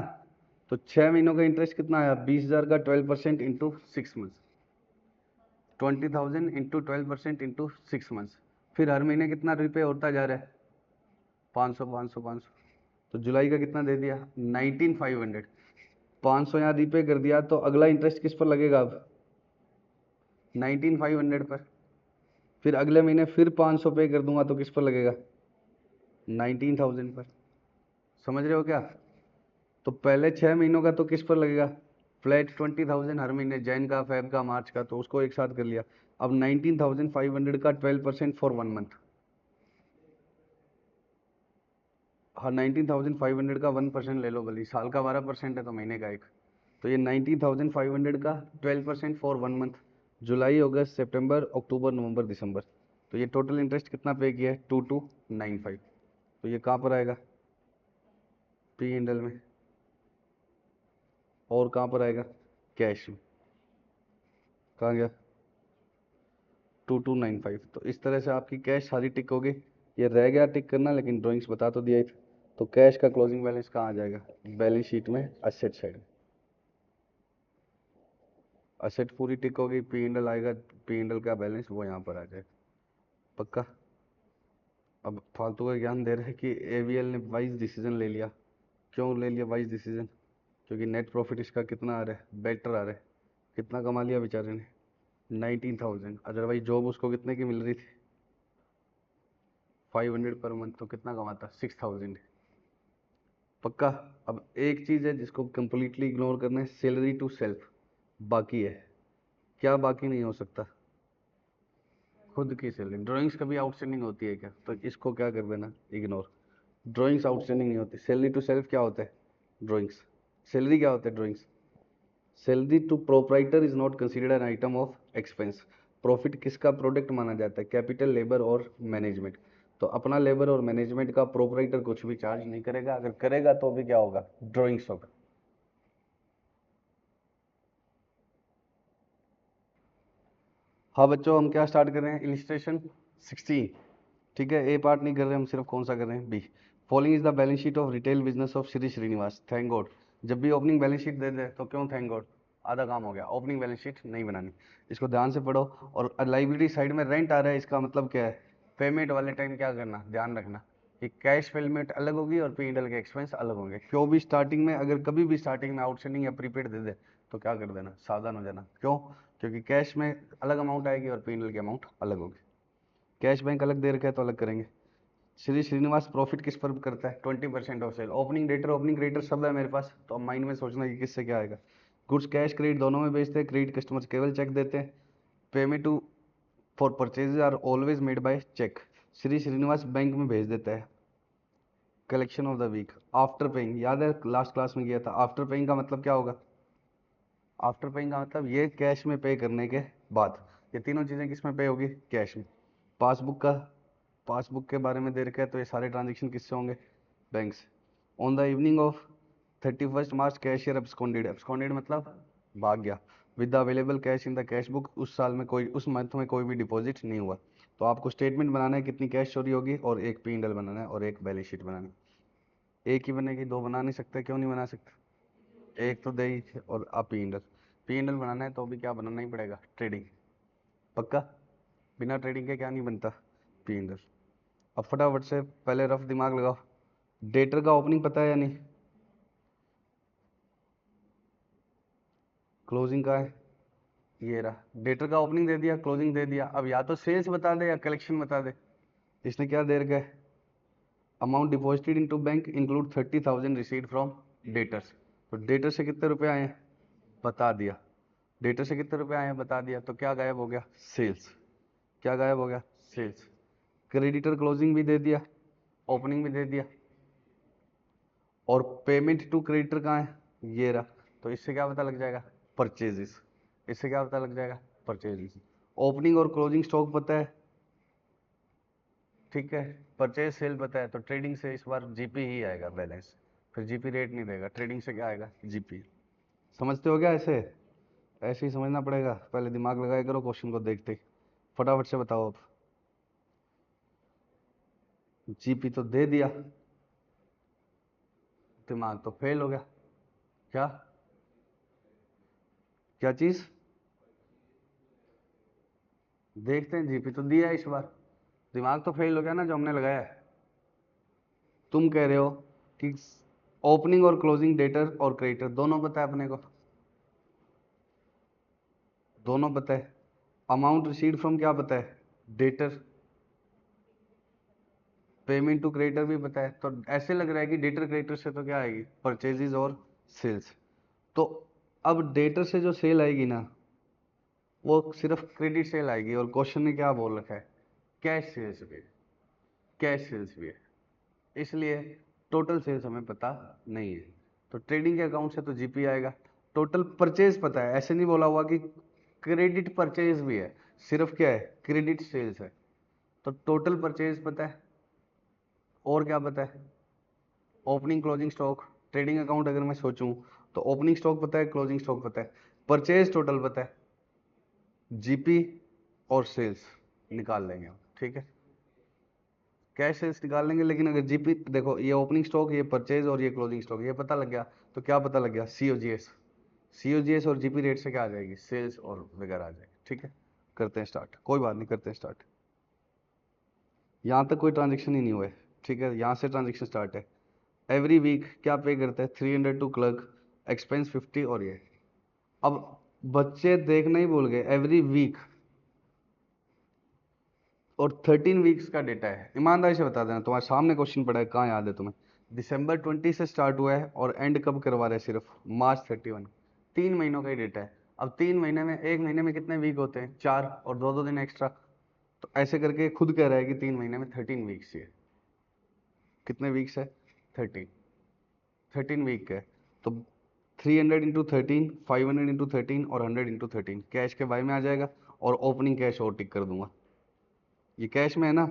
तो 6 महीनों का इंटरेस्ट कितना आया? 20,000 का 12% into 6 month, 20,000 into 12% into 6 months. फिर हर महीने कितना रिपे होता जा रहा है? 500 500 500। तो जुलाई का कितना दे दिया? 19,500। 500 यहाँ रिपे कर दिया, तो अगला इंटरेस्ट किस पर लगेगा अब? 19,500 पर। फिर अगले महीने फिर 500 पे कर दूंगा तो किस पर लगेगा? 19,000 पर। समझ रहे हो क्या? तो पहले 6 महीनों का तो किस पर लगेगा? फ्लैट 20,000 हर महीने, जैन का, फेब का, मार्च का, तो उसको एक साथ कर लिया। अब 19,500 का 12% फॉर 1 मंथ। हाँ, 19,500 का 1% ले लो भली, साल का 12% है तो महीने का एक। तो ये 19,500 का 12% फॉर 1 मंथ, जुलाई अगस्त सितंबर अक्टूबर नवंबर दिसंबर। तो ये टोटल इंटरेस्ट कितना पे किया है? 2295। तो ये कहाँ पर आएगा? पी एंडल में। और कहाँ पर आएगा? कैश में। कहाँ गया? 2295। तो इस तरह से आपकी कैश सारी टिक होगी। ये रह गया टिक करना, लेकिन ड्राइंग्स बता तो दिया ही था। तो कैश का क्लोजिंग बैलेंस कहाँ आ जाएगा? बैलेंस शीट में असेट साइड। असेट पूरी टिक होगी, पी एंडल आएगा, पी एंडल का बैलेंस वो यहाँ पर आ जाएगा। पक्का? अब फालतू का ज्ञान दे रहे हैं कि एवीएल ने वाइज डिसीजन ले लिया। क्यों ले लिया वाइज डिसीजन? क्योंकि नेट प्रॉफिट इसका कितना आ रहा है? बेटर आ रहा है। कितना कमा लिया बेचारे ने? 19,000। अदरवाइज जॉब उसको कितने की मिल रही थी? 500 पर मंथ। तो कितना कमाता? 6,000। पक्का? अब एक चीज़ है जिसको कंप्लीटली इग्नोर करना है, सैलरी टू सेल्फ बाकी है। क्या बाकी नहीं हो सकता? खुद की सैलरी। ड्राइंग्स कभी आउटस्टैंडिंग होती है क्या? तो इसको क्या कर देना, इग्नोर। ड्राइंग्स आउटस्टैंडिंग नहीं होती। सैलरी टू सेल्फ क्या होता है? ड्राइंग्स। सैलरी क्या होता है? Drawings. Salary to proprietor is not considered an item of expense. Profit किसका प्रोडक्ट माना जाता है? कैपिटल, लेबर और मैनेजमेंट। तो अपना लेबर और मैनेजमेंट का प्रोप्राइटर कुछ भी चार्ज नहीं करेगा। अगर करेगा तो भी क्या होगा? ड्राइंग्स होगा। हाँ बच्चों, हम क्या स्टार्ट कर रहे हैं? इलिस्ट्रेशन 16। ठीक है, ए पार्ट नहीं कर रहे हम, सिर्फ कौन सा कर रहे हैं? B. Following is the balance sheet of retail business of Shri Srinivas. Thank god. जब भी ओपनिंग बैलेंस शीट दे दे तो क्यों थैंक गॉड? आधा काम हो गया। ओपनिंग बैलेंस शीट नहीं बनानी। इसको ध्यान से पढ़ो। और लाइबिलिटी साइड में रेंट आ रहा है, इसका मतलब क्या है? पेमेंट वाले टाइम क्या करना, ध्यान रखना कि कैश पेमेंट अलग होगी और पी&एल के एक्सपेंस अलग होंगे। क्यों भी स्टार्टिंग में, अगर कभी भी स्टार्टिंग में आउटस्टैंडिंग या प्रीपेड दे दे तो क्या कर देना, सावधान हो जाना। क्यों? क्योंकि कैश में अलग अमाउंट आएगी और पी&एल की अमाउंट अलग होगी। कैश बैंक अलग दे रखा है तो अलग करेंगे। श्री श्रीनिवास प्रॉफिट किस पर करता है? 20% of sale. Opening debtor, opening creditor सब है मेरे पास, तो अब माइंड में सोचना कि किससे क्या आएगा। गुड्स कैश क्रेडिट दोनों में बेचते हैं। क्रेडिट कस्टमर्स केवल चेक देते हैं। Payment to for purchases are always made by cheque. Shri Srinivas bank में भेज देता है। Collection of the week after paying, याद है लास्ट क्लास में किया था। आफ्टर पेइंग का मतलब क्या होगा? आफ्टर पेइंग का मतलब ये कैश में पे करने के बाद। ये तीनों चीज़ें किस में पे होगी? कैश में। पासबुक का, पासबुक के बारे में दे रखा है, तो ये सारे ट्रांजेक्शन किससे होंगे? बैंक से। On the evening of 31 March cashier absconded. Absconded मतलब भाग गया। With the available cash in the cash book. उस साल में कोई, उस मंथ में कोई भी डिपॉजिट नहीं हुआ। तो आपको स्टेटमेंट बनाना है कितनी कैश चोरी होगी, और एक पी&एल बनाना है और एक बैलेंस शीट बनानी है। एक ही बनेगी, दो बना नहीं सकते। क्यों नहीं बना सकते? एक तो दे ही और अब पी&एल। पी&एल बनाना है तो भी क्या बनाना ही पड़ेगा? ट्रेडिंग। पक्का? बिना ट्रेडिंग के क्या नहीं बनता? पी&एल। अब फटाफट से पहले रफ दिमाग लगाओ। डेटर का ओपनिंग पता है या नहीं? क्लोजिंग का है, ये रहा। डेटर का ओपनिंग दे दिया, क्लोजिंग दे दिया। अब या तो सेल्स बता दे या कलेक्शन बता दे। इसने क्या दे रखा है? Amount deposited into bank include 30,000 received from debtors. तो डेटर से कितने रुपए आए हैं? बता दिया। डेटर से कितने रुपए आए हैं? बता दिया। तो क्या गायब हो गया? सेल्स। क्या गायब हो गया? सेल्स। क्रेडिटर क्लोजिंग भी दे दिया, ओपनिंग भी दे दिया, और पेमेंट टू क्रेडिटर कहाँ है? ये रहा। तो इससे क्या पता लग जाएगा? परचेजेस। इससे क्या पता लग जाएगा? परचेजेस। ओपनिंग और क्लोजिंग स्टॉक पता है, ठीक है। परचेज सेल पता है, तो ट्रेडिंग से इस बार जीपी ही आएगा बैलेंस। फिर जीपी रेट नहीं देगा, ट्रेडिंग से क्या आएगा? जीपी। समझते हो क्या? ऐसे ऐसे ही समझना पड़ेगा। पहले दिमाग लगाया करो क्वेश्चन को देखते ही। फटाफट से बताओ अब। जीपी तो दे दिया, दिमाग तो फेल हो गया। क्या? क्या चीज? देखते हैं। जीपी तो दिया है इस बार, दिमाग तो फेल हो गया ना जो हमने लगाया है। तुम कह रहे हो कि ओपनिंग और क्लोजिंग डेटर और क्रेडिटर दोनों पता है अपने को, दोनों पता है। अमाउंट रिसीव्ड फ्रॉम क्या पता है? डेटर। पेमेंट टू क्रेडिटर भी पता है। तो ऐसे लग रहा है कि डेटर क्रेडिटर से तो क्या आएगी? परचेजेस और सेल्स। तो अब डेटर से जो सेल आएगी ना, वो सिर्फ क्रेडिट सेल आएगी। और क्वेश्चन ने क्या बोल रखा है? कैश सेल्स भी है, कैश सेल्स भी है। इसलिए टोटल सेल्स हमें पता नहीं है। तो ट्रेडिंग के अकाउंट से तो जीपी आएगा। टोटल परचेज पता है, ऐसे नहीं बोला हुआ कि क्रेडिट परचेज भी है, सिर्फ क्या है? क्रेडिट सेल्स है। तो टोटल परचेज पता है। और क्या पता है? Opening closing stock. Trading account अगर मैं सोचूं तो ओपनिंग स्टॉक पता है, क्लोजिंग स्टॉक पता है, परचेज टोटल पता है, जीपी और सेल्स निकाल लेंगे हम, ठीक है। कैश सेल्स निकाल लेंगे, लेकिन अगर जीपी देखो, ये ओपनिंग स्टॉक, ये परचेज और ये क्लोजिंग स्टॉक, ये पता लग गया तो क्या पता लग गया, सीओजीएस और जीपी रेट से क्या आ जाएगी, सेल्स और वगैरह आ जाएगी। ठीक है, करते हैं स्टार्ट, कोई बात नहीं, करते हैं स्टार्ट। यहाँ तक कोई ट्रांजेक्शन ही नहीं हुआ है, ठीक है, यहाँ से ट्रांजेक्शन स्टार्ट है। एवरी वीक क्या पे करता है, 300 टू क्लर्क, एक्सपेंस 50, और ये अब बच्चे देखना ही भूल गए, एवरी वीक और 13 वीक्स का डेटा है। ईमानदारी से बता देना, तुम्हारे सामने क्वेश्चन पड़ा है, कहाँ याद है तुम्हें। दिसंबर 20 से स्टार्ट हुआ है और एंड कब करवा रहे हैं, सिर्फ मार्च 31। 3 महीनों का ही डेटा है। अब 3 महीने में, एक महीने में कितने वीक होते हैं, 4, और 2-2 दिन एक्स्ट्रा, तो ऐसे करके खुद कह रहा है कि 3 महीने में 13 वीक्स है। कितने वीक्स है, 13 वीक है। तो 300 इंटू 13, 500 इंटू 13 और 100 इंटू 13 कैश के बाय में आ जाएगा, और ओपनिंग कैश और टिक कर दूंगा। ये कैश में है ना,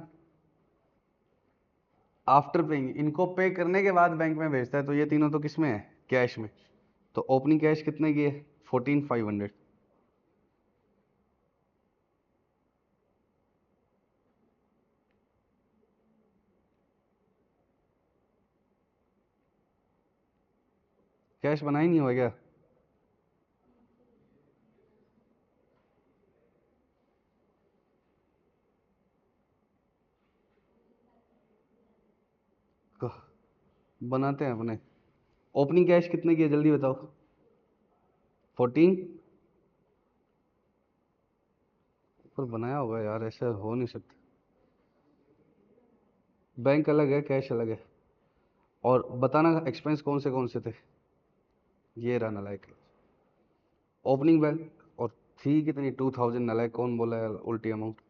आफ्टर पेइंग, इनको पे करने के बाद बैंक में भेजता है, तो ये तीनों तो किस में है, कैश में। तो ओपनिंग कैश कितने की है, 14,500। कैश बना ही नहीं हुआ क्या, बनाते हैं अपने। ओपनिंग कैश कितने की है, जल्दी बताओ। 14 पर बनाया होगा यार, ऐसा हो नहीं सकता। बैंक अलग है, कैश अलग है। और बताना एक्सपेंस कौन से थे, ये रहा नालायक। ओपनिंग बैलेंस और थी कितनी, 2000, नालायक कौन बोला है उल्टी अमाउंट।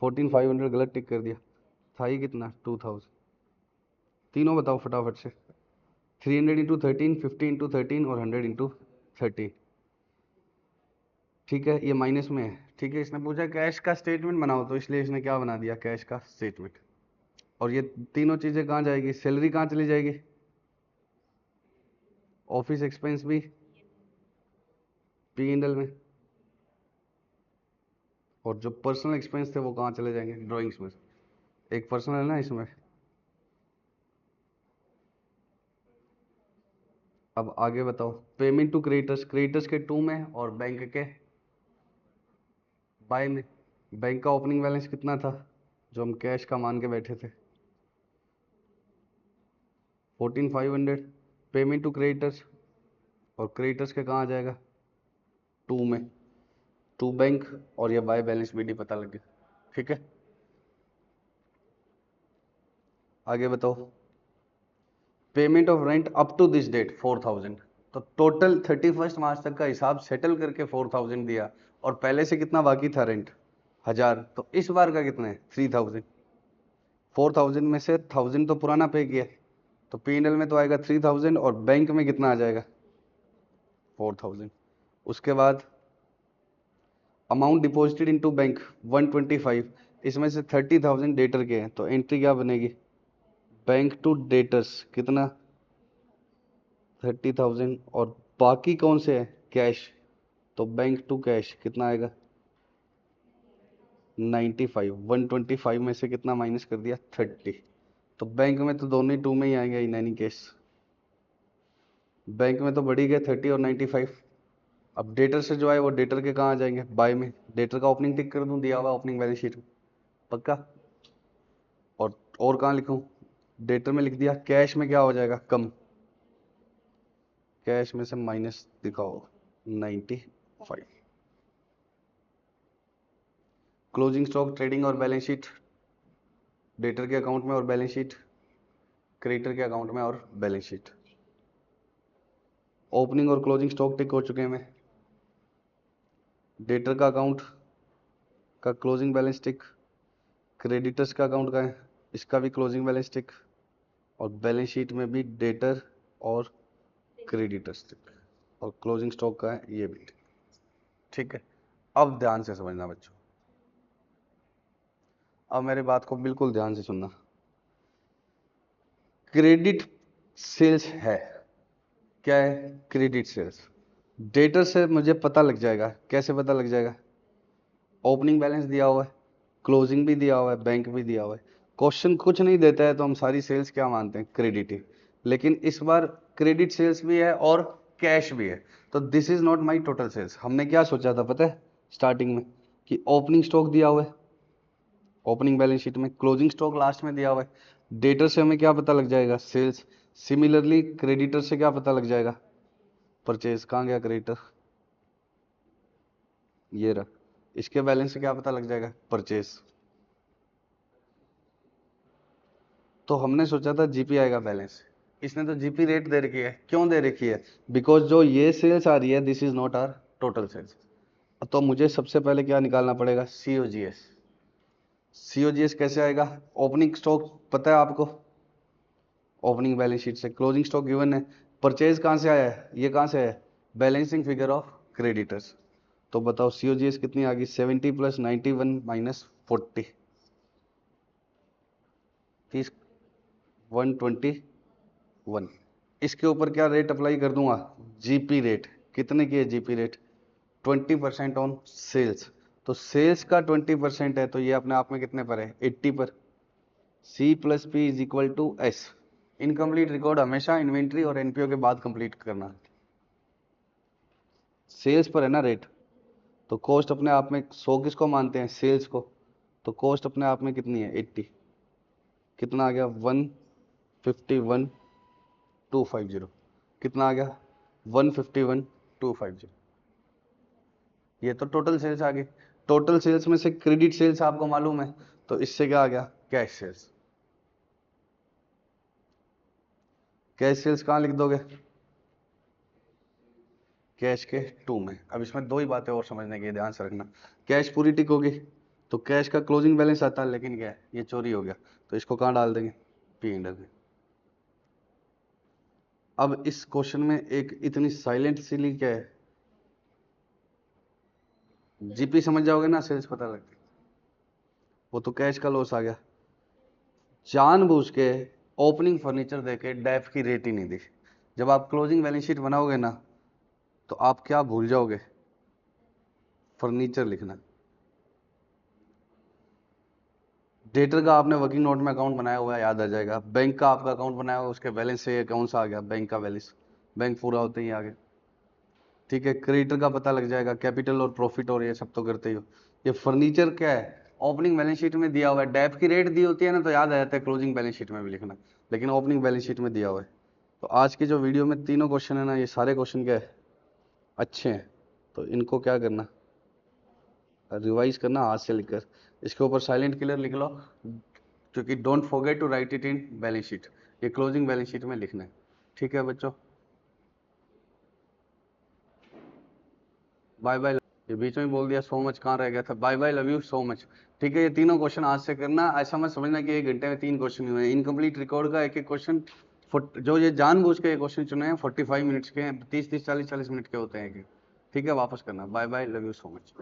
14,500 गलत टिक कर दिया, था ही कितना, 2000। तीनों बताओ फटाफट से। 300 इंटू 13, 50 इंटू 13 और 100 इंटू 13। ठीक है, ये माइनस में है। ठीक है, इसने पूछा कैश का स्टेटमेंट बनाओ, तो इसलिए इसने क्या बना दिया, कैश का स्टेटमेंट। और ये तीनों चीज़ें कहाँ जाएगी, सैलरी कहाँ चली जाएगी, ऑफिस एक्सपेंस भी पी एंड एल में, और जो पर्सनल एक्सपेंस थे वो कहाँ चले जाएंगे, ड्राइंग्स में। एक पर्सनल है ना इसमें। अब आगे बताओ, पेमेंट टू क्रेडिटर्स, क्रेडिटर्स के टू में और बैंक के बाय में। बैंक का ओपनिंग बैलेंस कितना था, जो हम कैश का मान के बैठे थे, 14,500। पेमेंट टू क्रेडिटर्स, और क्रेडिटर्स के कहाँ आ जाएगा, टू में, टू बैंक, और ये बाय बैलेंस भी पता लग गया। ठीक है, आगे बताओ। Payment of rent up to this date 4,000। तो टोटल 31 मार्च तक का हिसाब सेटल करके 4,000 दिया, और पहले से कितना बाकी था रेंट, 1,000। तो इस बार का कितना है, 3,000। 4,000 में से 1,000 तो पुराना पे किया, तो P&L में तो आएगा 3,000, और बैंक में कितना आ जाएगा, 4,000। उसके बाद अमाउंट डिपॉजिटेड इनटू बैंक 125, इसमें से 30,000 डेटर के हैं, तो एंट्री क्या बनेगी, बैंक टू डेटर्स कितना, 30,000, और बाकी कौन से है, कैश, तो बैंक टू कैश कितना आएगा, 95। 125 में से कितना माइनस कर दिया, 30। तो बैंक में तो दोनों ही टू में ही आएंगे इन एनी केस। बैंक में तो बढ़ी गए 30 और 95। अब डेटर से जो है वो डेटर के कहाँ आ जाएंगे, बाय में। डेटर का ओपनिंग टिक कर दूं, दिया हुआ ओपनिंग बैलेंस शीट में, पक्का। और कहाँ लिखूं, डेटर में लिख दिया। कैश में क्या हो जाएगा, कम, कैश में से माइनस दिखाओ 95। क्लोजिंग स्टॉक, ट्रेडिंग और बैलेंस शीट, डेटर के अकाउंट में और बैलेंस शीट, क्रेडिटर के अकाउंट में और बैलेंस शीट। ओपनिंग और क्लोजिंग स्टॉक टिक हो चुके हैं मैं। डेटर का अकाउंट का क्लोजिंग बैलेंस टिक, क्रेडिटर्स का अकाउंट का है, इसका भी क्लोजिंग बैलेंस टिक, और बैलेंस शीट में भी डेटर और क्रेडिटर्स टिक, और क्लोजिंग स्टॉक का है ये भी टिक। ठीक है, अब ध्यान से समझना बच्चों, अब मेरी बात को बिल्कुल ध्यान से सुनना। क्रेडिट सेल्स है, क्या है, क्रेडिट सेल्स। डेटर से मुझे पता लग जाएगा, कैसे पता लग जाएगा, ओपनिंग बैलेंस दिया हुआ है, क्लोजिंग भी दिया हुआ है, बैंक भी दिया हुआ है, क्वेश्चन कुछ नहीं देता है तो हम सारी सेल्स क्या मानते हैं, क्रेडिट ही। लेकिन इस बार क्रेडिट सेल्स भी है और कैश भी है, तो this is not my total sales. हमने क्या सोचा था पता है स्टार्टिंग में, कि ओपनिंग स्टॉक दिया हुआ है ओपनिंग बैलेंस शीट में, क्लोजिंग स्टॉक लास्ट में दिया हुआ है, डेटर से हमें क्या पता लग जाएगा, सेल्स। सिमिलरली क्रेडिटर से क्या पता लग जाएगा, परचेज। कहाँ गया क्रेडिटर, ये रहा। इसके बैलेंस से क्या पता लग जाएगा, परचेज। तो हमने सोचा था जीपी आएगा बैलेंस, इसने तो जीपी रेट दे रखी है। क्यों दे रखी है, बिकॉज जो ये सेल्स आ रही है this is not our total sales. तो मुझे सबसे पहले क्या निकालना पड़ेगा, सीओजीएस। सीओजीएस कैसे आएगा, ओपनिंग स्टॉक पता है आपको, ओपनिंग बैलेंस शीट से। क्लोजिंग स्टॉक गिवन है, परचेज कहाँ से आया है, ये कहाँ से आया है, बैलेंसिंग फिगर ऑफ क्रेडिटर्स। तो बताओ सीओजीएस कितनी आ गई, 70 + 91 - 40, 30, 121। इसके ऊपर क्या रेट अप्लाई कर दूंगा, जीपी रेट। कितने की है जीपी रेट, 20% ऑन सेल्स। तो सेल्स का 20% है, तो ये अपने आप में कितने पर है, 80 पर। C + P = S। Incomplete record हमेशा इन्वेंट्री और एनपीओ के बाद कंप्लीट करना है। सेल्स पर है ना रेट, तो कॉस्ट अपने आप में 100 किसको मानते हैं, सेल्स को। तो कॉस्ट अपने आप में कितनी है, 80। कितना आ गया, 151,250। कितना आ गया, 151,250। ये तो टोटल सेल्स आ गई। टोटल सेल्स में से क्रेडिट सेल्स आपको मालूम है, तो इससे क्या आ गया, कैश सेल्स। कैश सेल्स कहाँ लिख दोगे, कैश के 2 में। अब इसमें दो ही बातें और समझने की, ध्यान से रखना। कैश पूरी टिक होगी तो कैश का क्लोजिंग बैलेंस आता है, लेकिन क्या है, ये चोरी हो गया, तो इसको कहाँ डाल देंगे, पी एंड एल में। अब इस क्वेश्चन में एक इतनी साइलेंट सिली क्या है, जीपी समझ जाओगे ना, सेल्स पता लग गया, वो तो कैश का लॉस आ गया। जानबूझ के ओपनिंग फर्नीचर देके डेफ की रेट ही नहीं दी। जब आप क्लोजिंग बैलेंस शीट बनाओगे ना, तो आप क्या भूल जाओगे, फर्नीचर लिखना। डेटर का आपने वर्किंग नोट में अकाउंट बनाया हुआ है, याद आ जाएगा। बैंक का आपका अकाउंट बनाया हुआ है, उसके बैलेंस से कौन सा आ गया, बैंक का बैलेंस। बैंक पूरा होते ही आ गया, ठीक है। क्रेडिटर का पता लग जाएगा, कैपिटल और प्रॉफिट और ये सब तो करते ही हो। ये फर्नीचर क्या है, ओपनिंग बैलेंस शीट में दिया हुआ है। डेफ की रेट दी होती है ना, तो याद आ जाता है क्लोजिंग बैलेंस शीट में भी लिखना, लेकिन ओपनिंग बैलेंस शीट में दिया हुआ है। तो आज की जो वीडियो में तीनों क्वेश्चन है ना, ये सारे क्वेश्चन क्या है, अच्छे हैं। तो इनको क्या करना, रिवाइज करना हाथ से लिखकर। इसके ऊपर साइलेंट किलर लिख लो, क्योंकि don't forget to write it in balance sheet. ये क्लोजिंग बैलेंस शीट में लिखना है, ठीक है बच्चों। Bye bye. ये बीच में बोल दिया सो मच, कहाँ रह गया था, bye bye, love you so much. ठीक है, ये तीनों क्वेश्चन आज से करना। ऐसा मत समझना कि 1 घंटे में 3 क्वेश्चन हुए हैं। इनकम्प्लीट रिकॉर्ड का एक एक क्वेश्चन, जो ये जानबूझ के क्वेश्चन चुने हैं 45 मिनट्स के हैं, 30-30, 40-40 मिनट के होते हैं एक। ठीक है, वापस करना। Bye bye, love you so much.